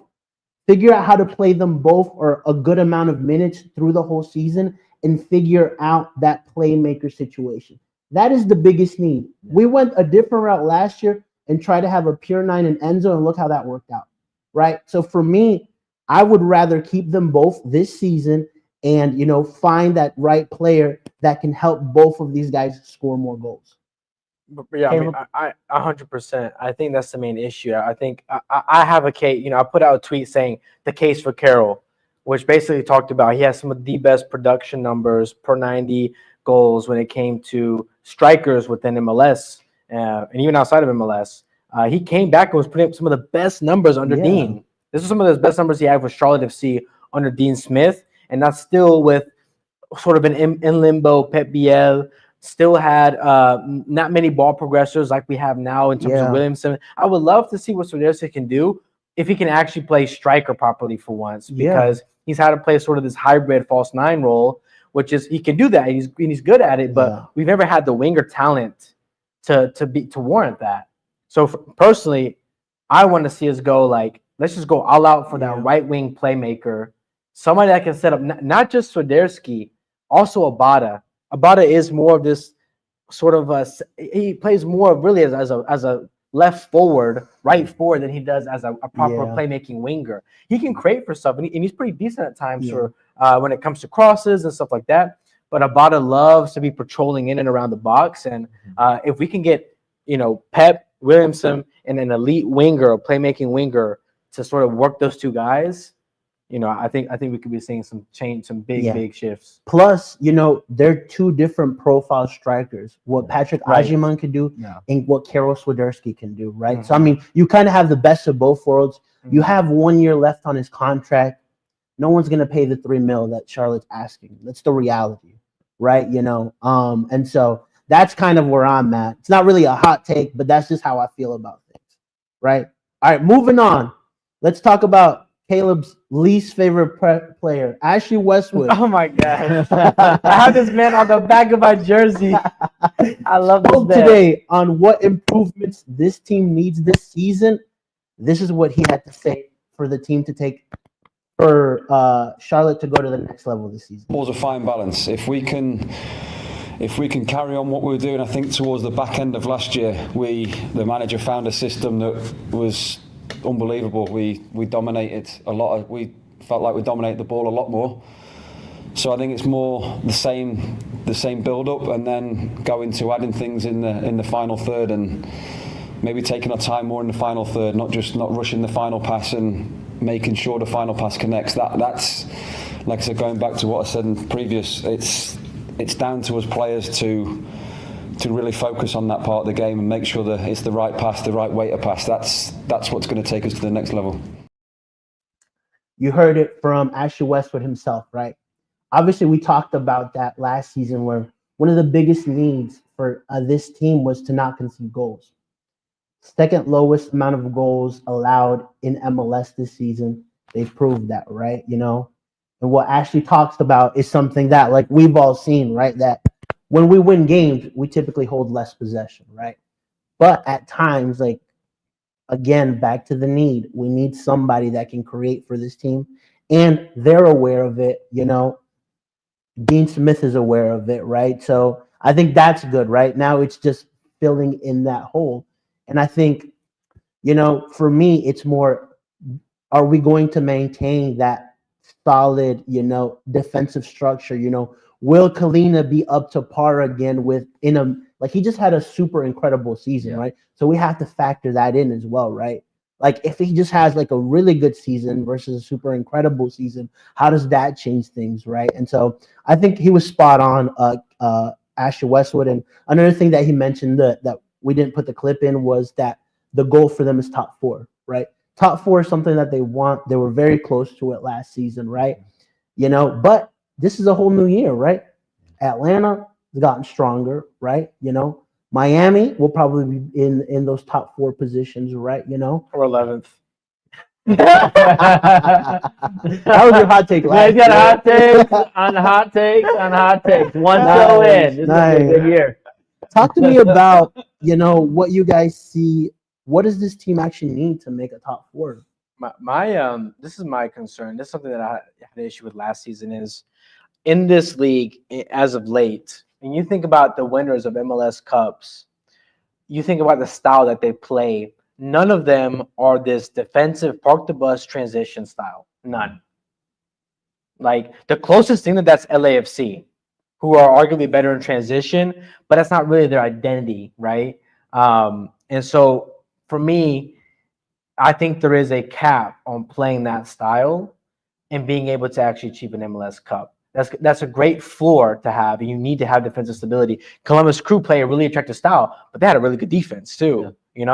Figure out how to play them both or a good amount of minutes through the whole season and figure out that playmaker situation. That is the biggest need. We went a different route last year and tried to have a pure 9 in Enzo, and look how that worked out, right? So for me, I would rather keep them both this season and, find that right player that can help both of these guys score more goals. But yeah, I mean, I 100%. I think that's the main issue. I think I have a case. I put out a tweet saying the case for Carroll, which basically talked about he has some of the best production numbers per 90 goals when it came to strikers within MLS and even outside of MLS. He came back and was putting up some of the best numbers under Dean. This is some of the best numbers he had with Charlotte FC under Dean Smith, and that's still with sort of an in limbo Pep Biel. Still had not many ball progressors like we have now in terms of Williamson. I would love to see what Swiderski can do if he can actually play striker properly for once, because he's had to play sort of this hybrid false 9 role, which is he can do that. He's good at it, but we've never had the winger talent to warrant that. So personally, I want to see us go let's just go all out for that right wing playmaker, somebody that can set up not just Swiderski, also Abada. Abada is more of this sort of he plays more really as a left forward, right forward than he does as a proper playmaking winger. He can create for stuff, and he's pretty decent at times for when it comes to crosses and stuff like that. But Abada loves to be patrolling in and around the box, and if we can get Pep, Williamson, and an elite winger, a playmaking winger, to sort of work those two guys. I think we could be seeing some change, some big shifts. Plus, they're 2 different profile strikers. What Patrick Ajiman can do and what Karol Swiderski can do, right? Mm-hmm. So, I mean, you kind of have the best of both worlds. Mm-hmm. You have 1 year left on his contract. No one's going to pay the $3 million that Charlotte's asking. That's the reality, right? And so that's kind of where I'm at. It's not really a hot take, but that's just how I feel about things, right? All right, moving on. Let's talk about Caleb's least favorite player, Ashley Westwood. Oh my God! I have this man on the back of my jersey. I love this man. Today on what improvements this team needs this season. This is what he had to say for the team to take for Charlotte to go to the next level this season. It was a fine balance. If we can carry on what we were doing, I think towards the back end of last year, the manager found a system that was unbelievable. We dominated a lot. We felt like we dominated the ball a lot more. So I think it's more the same build up, and then going to adding things in the final third, and maybe taking our time more in the final third, not rushing the final pass and making sure the final pass connects. That's like I said, going back to what I said in previous. It's down to us players to really focus on that part of the game and make sure that it's the right pass, the right way to pass. That's what's going to take us to the next level. You heard it from Ashley Westwood himself, right? Obviously, we talked about that last season, where one of the biggest needs for this team was to not concede goals. Second lowest amount of goals allowed in MLS this season. They've proved that, right? And what Ashley talks about is something that, like, we've all seen, right? That when we win games, we typically hold less possession, right? But at times, again, back to the need. We need somebody that can create for this team. And they're aware of it, Dean Smith is aware of it, right? So I think that's good, right? Now it's just filling in that hole. And I think, for me, it's more, are we going to maintain that solid, defensive structure? Will Kalina be up to par again he just had a super incredible season, right? So we have to factor that in as well, right? Like, if he just has a really good season versus a super incredible season, how does that change things, right? And so I think he was spot on, Ashley Westwood. And another thing that he mentioned that we didn't put the clip in was that the goal for them is top 4, right? Top 4 is something that they want. They were very close to it last season, right? But this is a whole new year, right? Atlanta has gotten stronger, right? Miami will probably be in those top 4 positions, right? You know, Or 11th. that was your hot take. Guys last got year. hot takes on hot takes on hot takes. One show Nice, in. This is gonna be a good year. Talk to me about what you guys see. What does this team actually need to make a top 4? My this is my concern. This is something that I had an issue with last season is in this league as of late. When you think about the winners of MLS Cups, you think about the style that they play. None of them are this defensive park the bus transition style. None. Like the closest thing that's LAFC, who are arguably better in transition, but that's not really their identity, right? And so for me, I think there is a cap on playing that style and being able to actually achieve an MLS Cup. That's a great floor to have, and you need to have defensive stability. Columbus Crew play a really attractive style, but they had a really good defense too. Yeah.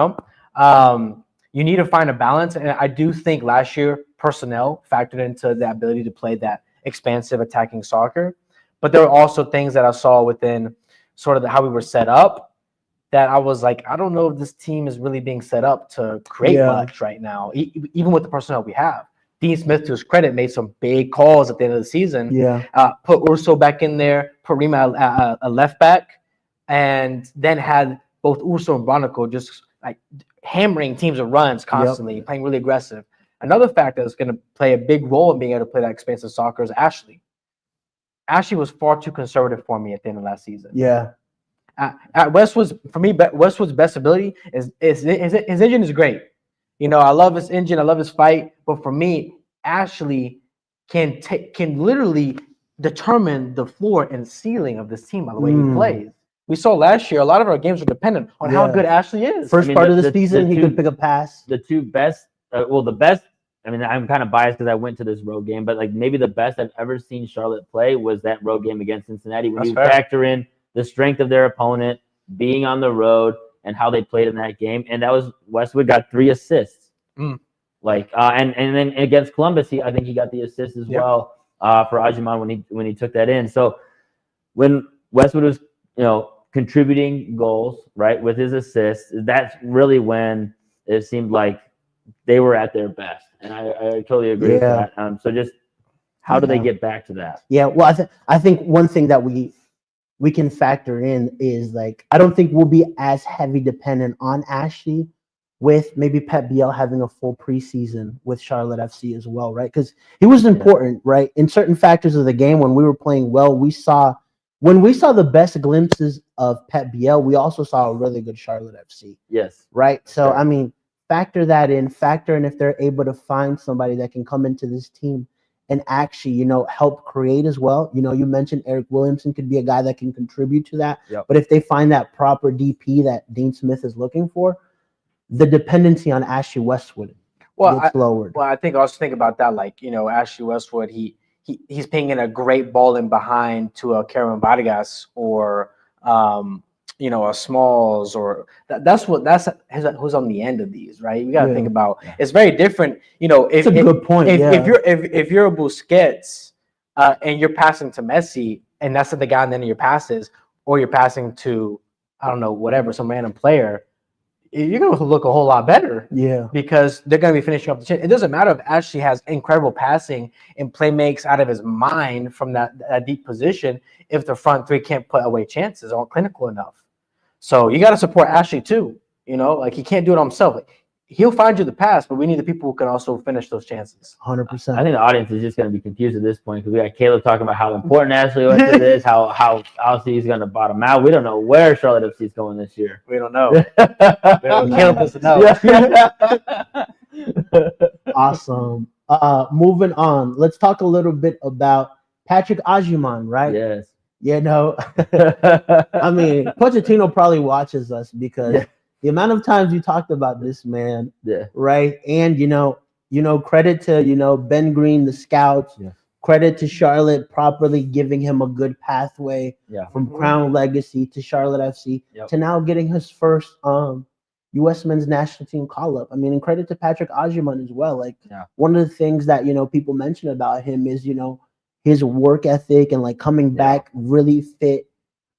You need to find a balance, and I do think last year personnel factored into the ability to play that expansive attacking soccer. But there were also things that I saw within sort of how we were set up that I was like, I don't know if this team is really being set up to create much right now, even with the personnel we have. Dean Smith, to his credit, made some big calls at the end of the season. Yeah. Put Urso back in there, put Rima a left back, and then had both Urso and Bronico just like hammering teams of runs constantly, playing really aggressive. Another factor that's going to play a big role in being able to play that expansive soccer is Ashley. Ashley was far too conservative for me at the end of last season. Yeah. At Westwood's, for me, Westwood's best ability is his engine is great. I love his engine, I love his fight, but for me, Ashley can literally determine the floor and ceiling of this team by the way he plays. We saw last year a lot of our games were dependent on how good Ashley is. First part of the season, he could pick a pass. The two best, the best. I mean, I'm kind of biased because I went to this road game, but like maybe the best I've ever seen Charlotte play was that road game against Cincinnati when you factor in the strength of their opponent, being on the road, and how they played in that game. And that was Westwood got 3 assists. Like and then against Columbus, I think he got the assist as well for Ajiman when he took that in. So when Westwood was contributing goals right with his assists, that's really when it seemed like they were at their best. And I totally agree with that. So just how do they get back to that? Yeah, well, I think one thing that we can factor in is like I don't think we'll be as heavy dependent on Ashley with maybe Pep Biel having a full preseason with Charlotte FC as well, right? Because he was important, right? In certain factors of the game when we were playing well, when we saw the best glimpses of Pep Biel, we also saw a really good Charlotte FC. Yes. Right? So, I mean, factor in if they're able to find somebody that can come into this team and actually, help create as well. You mentioned Eric Williamson could be a guy that can contribute to that. Yep. But if they find that proper DP that Dean Smith is looking for, the dependency on Ashley Westwood gets lowered. Well, I think also think about that, like, Ashley Westwood, he's pinging a great ball in behind to a Karen Vargas or a Smalls or that's who's on the end of these, right? You got to think about it's very different. It's a good point. If you're a Busquets and you're passing to Messi and that's the guy on the end of your passes, or you're passing to some random player, you're going to look a whole lot better. Yeah. Because they're going to be finishing up the chin. It doesn't matter if Ashley has incredible passing and play makes out of his mind from that deep position if the front 3 can't put away chances, aren't clinical enough. So you got to support Ashley too. Like he can't do it himself. He'll find you the pass, but we need the people who can also finish those chances. 100%. I think the audience is just going to be confused at this point because we got Caleb talking about how important Ashley Westwood is, how obviously he's going to bottom out. We don't know where Charlotte FC is going this year. We don't know. Caleb doesn't know. Awesome. Moving on. Let's talk a little bit about Patrick Ajiman, right? Yes. I mean, Pochettino probably watches us because the amount of times you talked about this man, right? And credit to Ben Green, the scouts. Credit to Charlotte properly giving him a good pathway from Crown Legacy to Charlotte FC to now getting his first U.S. men's national team call up. I mean, and credit to Patrick Ajiman as well. Like one of the things that people mention about him is his work ethic and like coming back really fit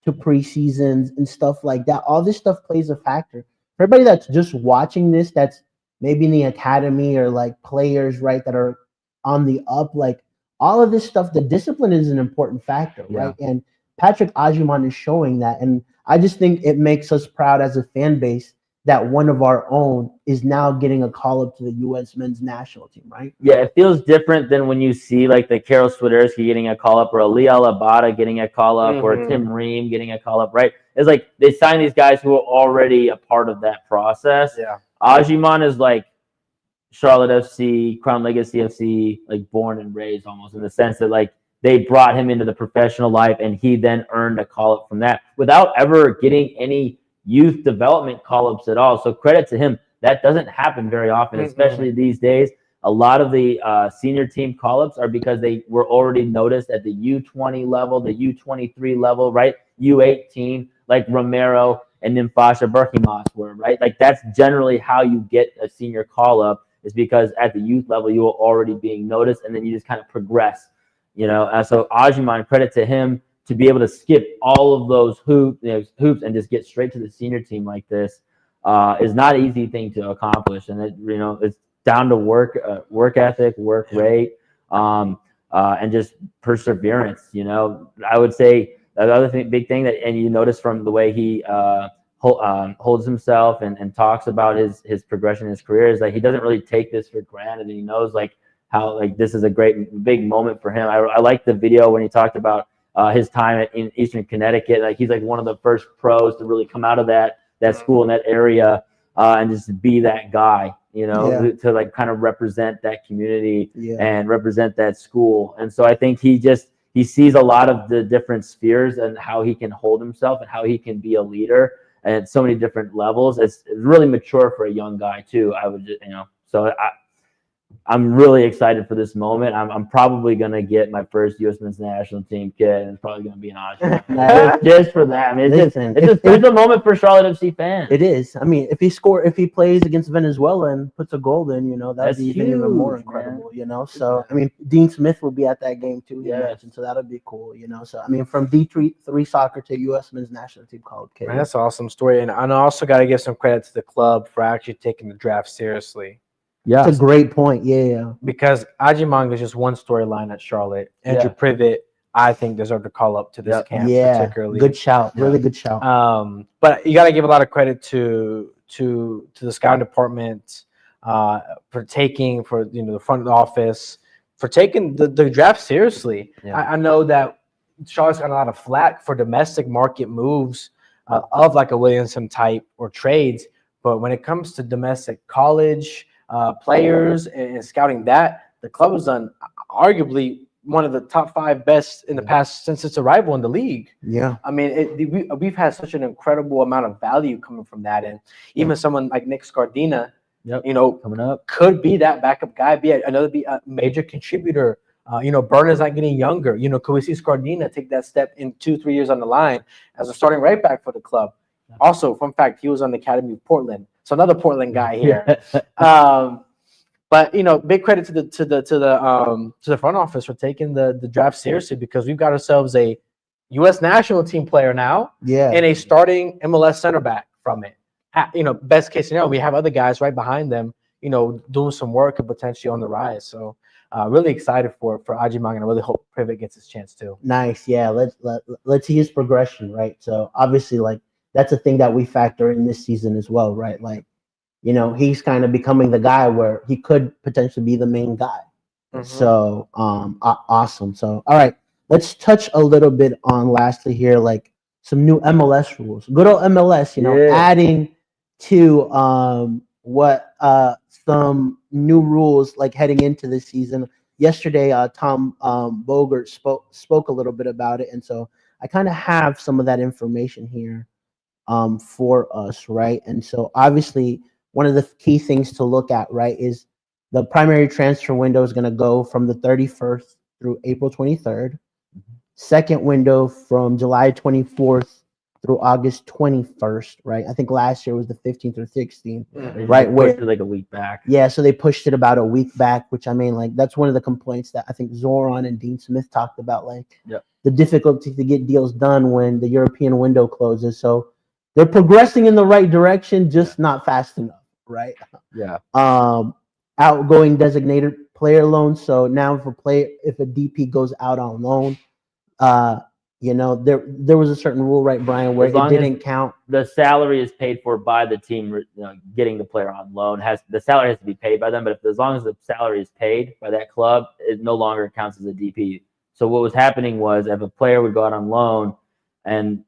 to preseasons and stuff like that. All this stuff plays a factor. For everybody that's just watching this, that's maybe in the academy or like players, right, that are on the up, like all of this stuff, the discipline is an important factor, right? And Patrick Agyemang is showing that. And I just think it makes us proud as a fan base that one of our own is now getting a call up to the U.S. men's national team, right? Yeah, it feels different than when you see like the Karol Swiderski getting a call up, or a Liel Abada getting a call up, or a Tim Ream getting a call up, right? It's like they sign these guys who are already a part of that process. Yeah. Agyemang is like Charlotte FC, Crown Legacy FC, like born and raised almost, in the sense that like they brought him into the professional life and he then earned a call up from that without ever getting any youth development call-ups at all. So credit to him. That doesn't happen very often, especially these days. A lot of the senior team call-ups are because they were already noticed at the U20 level, the U23 level, right? U18, like Romero and Nimfasha Berkimas were, right? Like that's generally how you get a senior call-up, is because at the youth level you were already being noticed, and then you just kind of progress, you know. So Agyemang, credit to him, to be able to skip all of those hoops and just get straight to the senior team like this is not an easy thing to accomplish. And it, you know, it's down to work ethic, work rate, and just perseverance. You know, I would say the other big thing that, and you notice from the way he holds himself and talks about his progression in his career, is that he doesn't really take this for granted, and he knows like how like this is a great big moment for him. I like the video when he talked about his time in Eastern Connecticut. Like he's like one of the first pros to really come out of that school in that area and just be that guy, you know, to like kind of represent that community and represent that school. And so I think he sees a lot of the different spheres and how he can hold himself and how he can be a leader at so many different levels. It's really mature for a young guy too. I would just, you know, so I'm really excited for this moment. I'm probably going to get my first U.S. men's national team kit, and it's probably going to be an Agyemang. Just for that. I mean, it's a moment for Charlotte FC fans. It is. I mean, if he plays against Venezuela and puts a goal in, you know, that'd be even more incredible, man. You know. So, I mean, Dean Smith will be at that game too, you mentioned, so that'll be cool, you know. So, I mean, from D3 soccer to U.S. men's national team called kit. Man, that's an awesome story. And I also got to give some credit to the club for actually taking the draft seriously. Yeah, that's a great point. Yeah, because Agyemang is just one storyline at Charlotte. Andrew Privet, I think, deserved to call up to this camp. Particularly good shout, really good shout. But you got to give a lot of credit to the scouting department for taking the front office for taking the draft seriously. I know that Charlotte's got a lot of flack for domestic market moves of like a Williamson type or trades, but when it comes to domestic college players and scouting, that the club has done arguably one of the top 5 best in the past since its arrival in the league. Yeah, I mean, we've had such an incredible amount of value coming from that, and even someone like Nick Scardina, you know, coming up, could be that backup guy, be a major contributor. You know, Burner's not getting younger. You know, could we see Scardina take that step in 2-3 years on the line as a starting right back for the club? Also, fun fact, he was on the Academy of Portland. So another Portland guy here. But you know, big credit to the front office for taking the draft seriously, because we've got ourselves a U.S. national team player now, and a starting MLS center back from it. You know, best case scenario, we have other guys right behind them, you know, doing some work and potentially on the rise. So really excited for Agyemang, and I really hope Privet gets his chance too. Nice, yeah. Let's see his progression, right? So obviously, like, that's a thing that we factor in this season as well, right? Like, you know, he's kind of becoming the guy where he could potentially be the main guy. So, awesome. So, all right, let's touch a little bit on lastly here, like some new MLS rules. Good old MLS, you know, adding to some new rules like heading into this season. Yesterday, Tom Bogert spoke a little bit about it, and so I kind of have some of that information here for us, right? And so obviously one of the key things to look at, right, is the primary transfer window is going to go from the 31st through April 23rd. Second window from July 24th through August 21st, right? I think last year was the 15th or 16th, right? Where pushed it like a week back. Yeah, so they pushed it about a week back, which I mean, like, that's one of the complaints that I think Zoran and Dean Smith talked about. Like, the difficulty to get deals done when the European window closes. So they're progressing in the right direction, just not fast enough, right? Yeah. Outgoing designated player loans. So now if a DP goes out on loan, there was a certain rule, right, Brian, where As long it didn't as count. the salary is paid for by the team, getting the player on loan. The salary has to be paid by them, but as long as the salary is paid by that club, it no longer counts as a DP. So what was happening was, if a player would go out on loan and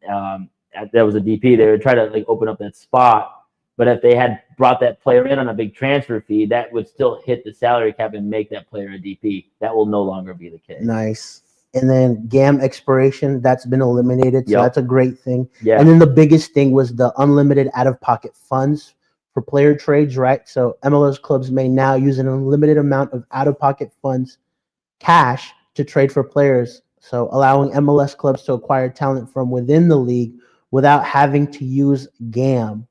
there was a DP, they would try to open up that spot. But if they had brought that player in on a big transfer fee, that would still hit the salary cap and make that player a DP. That will no longer be the case. Nice. And then GAM expiration, that's been eliminated. So that's a great thing. Yeah. And then the biggest thing was the unlimited out-of-pocket funds for player trades, right? So MLS clubs may now use an unlimited amount of out-of-pocket funds, cash, to trade for players. So allowing MLS clubs to acquire talent from within the league without having to use GAM,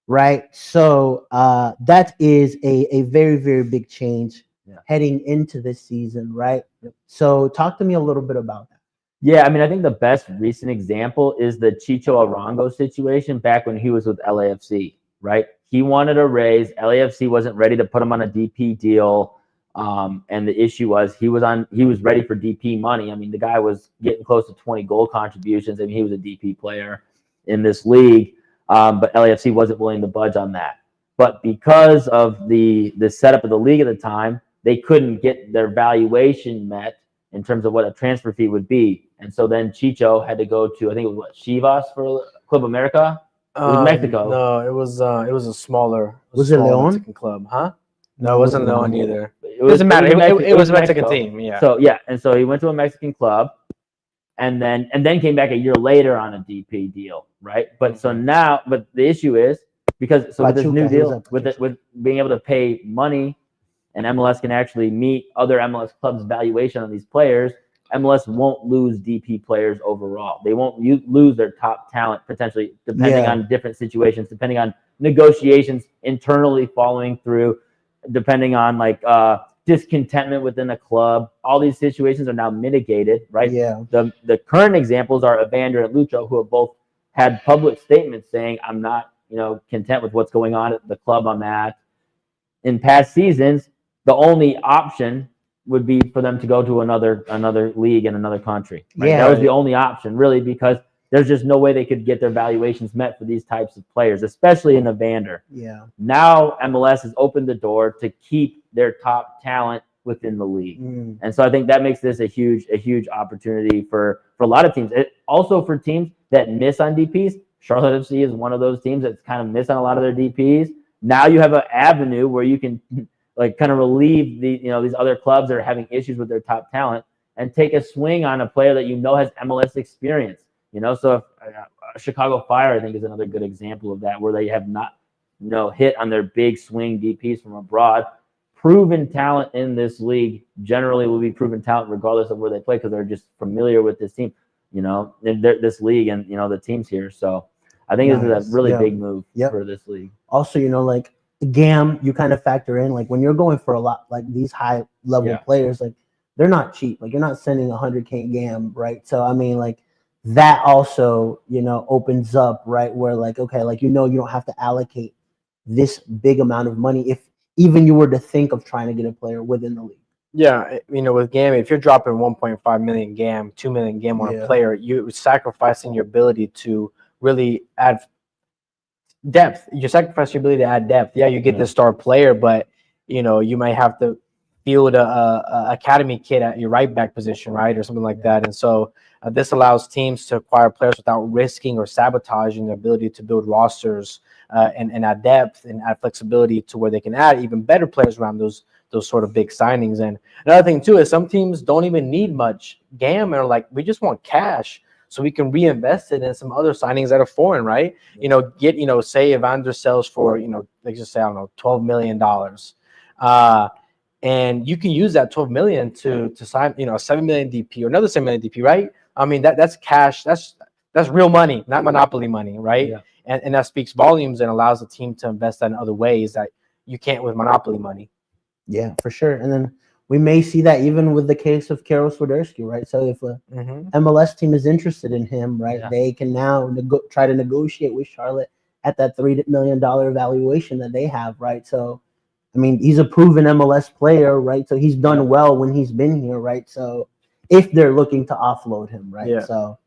right? So that is a very, very big change heading into this season, right? So talk to me a little bit about that. Yeah, I mean, I think the best recent example is the Chicho Arango situation back when he was with LAFC, right? He wanted a raise. LAFC wasn't ready to put him on a DP deal. And the issue was he was ready for DP money. I mean, the guy was getting close to 20 goal contributions. I mean, he was a DP player in this league. But LAFC wasn't willing to budge on that. But because of the setup of the league at the time, they couldn't get their valuation met in terms of what a transfer fee would be. And so then Chicho had to go to, I think it was Chivas for Club America? It was Mexico. No, it was a smaller. Was it Leon? Mexican club, huh? No, it wasn't Leon either. It doesn't matter. It was a Mexican team. Yeah. So and so he went to a Mexican club, and then came back a year later on a DP deal, right? But so now, but the issue is with this new deal, with being able to pay money, and MLS can actually meet other MLS clubs' valuation on these players, MLS won't lose DP players overall. They won't lose their top talent potentially, depending on different situations, depending on negotiations internally following through, depending on discontentment within a club. All these situations are now mitigated, right? Yeah. The current examples are Evander and Lucho, who have both had public statements saying, I'm not, content with what's going on at the club I'm at. In past seasons, the only option would be for them to go to another league in another country. Right? That was the only option, really, because there's just no way they could get their valuations met for these types of players, especially in Evander. Yeah. Now MLS has opened the door to keep their top talent within the league. And so I think that makes this a huge opportunity for a lot of teams. Also for teams that miss on DPs. Charlotte FC is one of those teams that's kind of missed on a lot of their DPs. Now you have an avenue where you can kind of relieve these other clubs that are having issues with their top talent and take a swing on a player that has MLS experience. So if, Chicago Fire, I think, is another good example of that, where they have not hit on their big swing DPs from abroad. Proven talent in this league generally will be proven talent regardless of where they play, because they're just familiar with this team, this league and the teams here. So I think this is a really big move for this league. Also, GAM, you kind of factor in, when you're going for a lot, these high level players, they're not cheap. You're not sending 100K GAM, right? So I mean, that also opens up, right, where you don't have to allocate this big amount of money if even you were to think of trying to get a player within the league. Yeah, with GAM, if you're dropping 1.5 million GAM, 2 million GAM on a player, you're sacrificing your ability to really add depth. You sacrifice your ability to add depth. Yeah, you get the star player, but you might have to field a academy kid at your right back position, right, or something like that. And so this allows teams to acquire players without risking or sabotaging their ability to build rosters and add depth and add flexibility to where they can add even better players around those sort of big signings. And another thing too is some teams don't even need much GAM, and we just want cash, so we can reinvest it in some other signings that are foreign, right? Say Evander sells for, let's just say, I don't know, $12 million. And you can use that 12 million to sign, a 7 million DP or another 7 million DP, right? I mean, that's cash. That's real money, not monopoly money, right? Yeah. And that speaks volumes and allows the team to invest that in other ways that you can't with monopoly money. Yeah, for sure. And then we may see that even with the case of Karol Swiderski, right? So if a MLS team is interested in him, right, Yeah. they can now try to negotiate with Charlotte at that $3 million valuation that they have, right? So, I mean, he's a proven MLS player, right? So he's done well when he's been here, right? So if they're looking to offload him, right? Yeah. So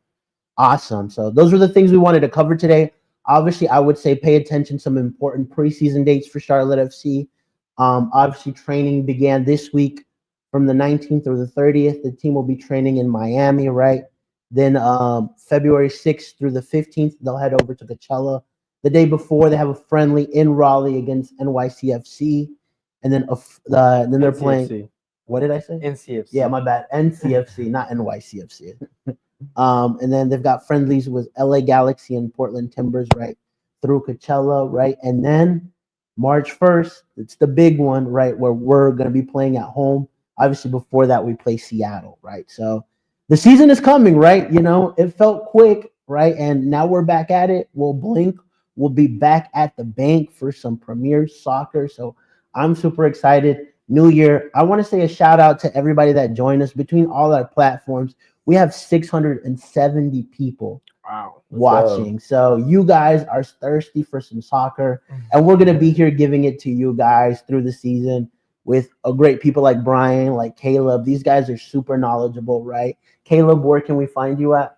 awesome. So those were the things we wanted to cover today. Obviously, I would say pay attention to some important preseason dates for Charlotte FC. Obviously, training began this week from the 19th through the 30th. The team will be training in Miami, right? Then February 6th through the 15th, they'll head over to Coachella. The day before, they have a friendly in Raleigh against NYCFC, and then then they're playing. NCFC. What did I say? NCFC. Yeah, my bad. NCFC, not NYCFC. And then they've got friendlies with LA Galaxy and Portland Timbers, right, through Coachella, right? And then March 1st, it's the big one, right, where we're going to be playing at home. Obviously, before that, we play Seattle, right? So the season is coming, right? You know, it felt quick, right? And now we're back at it. We'll blink. We'll be back at the bank for some Premier Soccer. So I'm super excited. New year. I want to say a shout out to everybody that joined us between all our platforms. We have 670 people watching. So you guys are thirsty for some soccer, and we're going to be here giving it to you guys through the season with great people like Brian, like Caleb. These guys are super knowledgeable, right? Caleb, where can we find you at?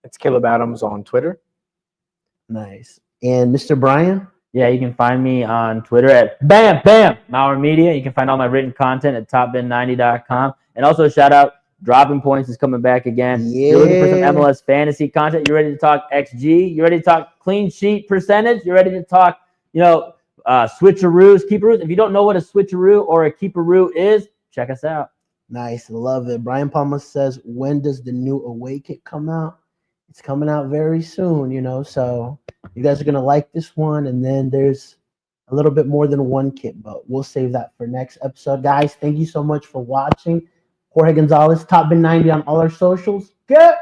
It's Caleb Adams on Twitter. Nice. And Mr. Brian? Yeah, you can find me on Twitter at Mauer Media. You can find all my written content at topbin90.com. And also shout out, Dropping Points is coming back again. Yeah. You're looking for some MLS fantasy content. You're ready to talk XG. You're ready to talk clean sheet percentage. You're ready to talk, switcheroos, keeperoos. If you don't know what a switcheroo or a keeperoo is, check us out. Nice. Love it. Brian Palma says, when does the new away kit come out? It's coming out very soon, so you guys are going to like this one. And then there's a little bit more than one kit, but we'll save that for next episode. Guys, thank you so much for watching. Jorge Gonzalez, Top Bin 90 on all our socials. Good.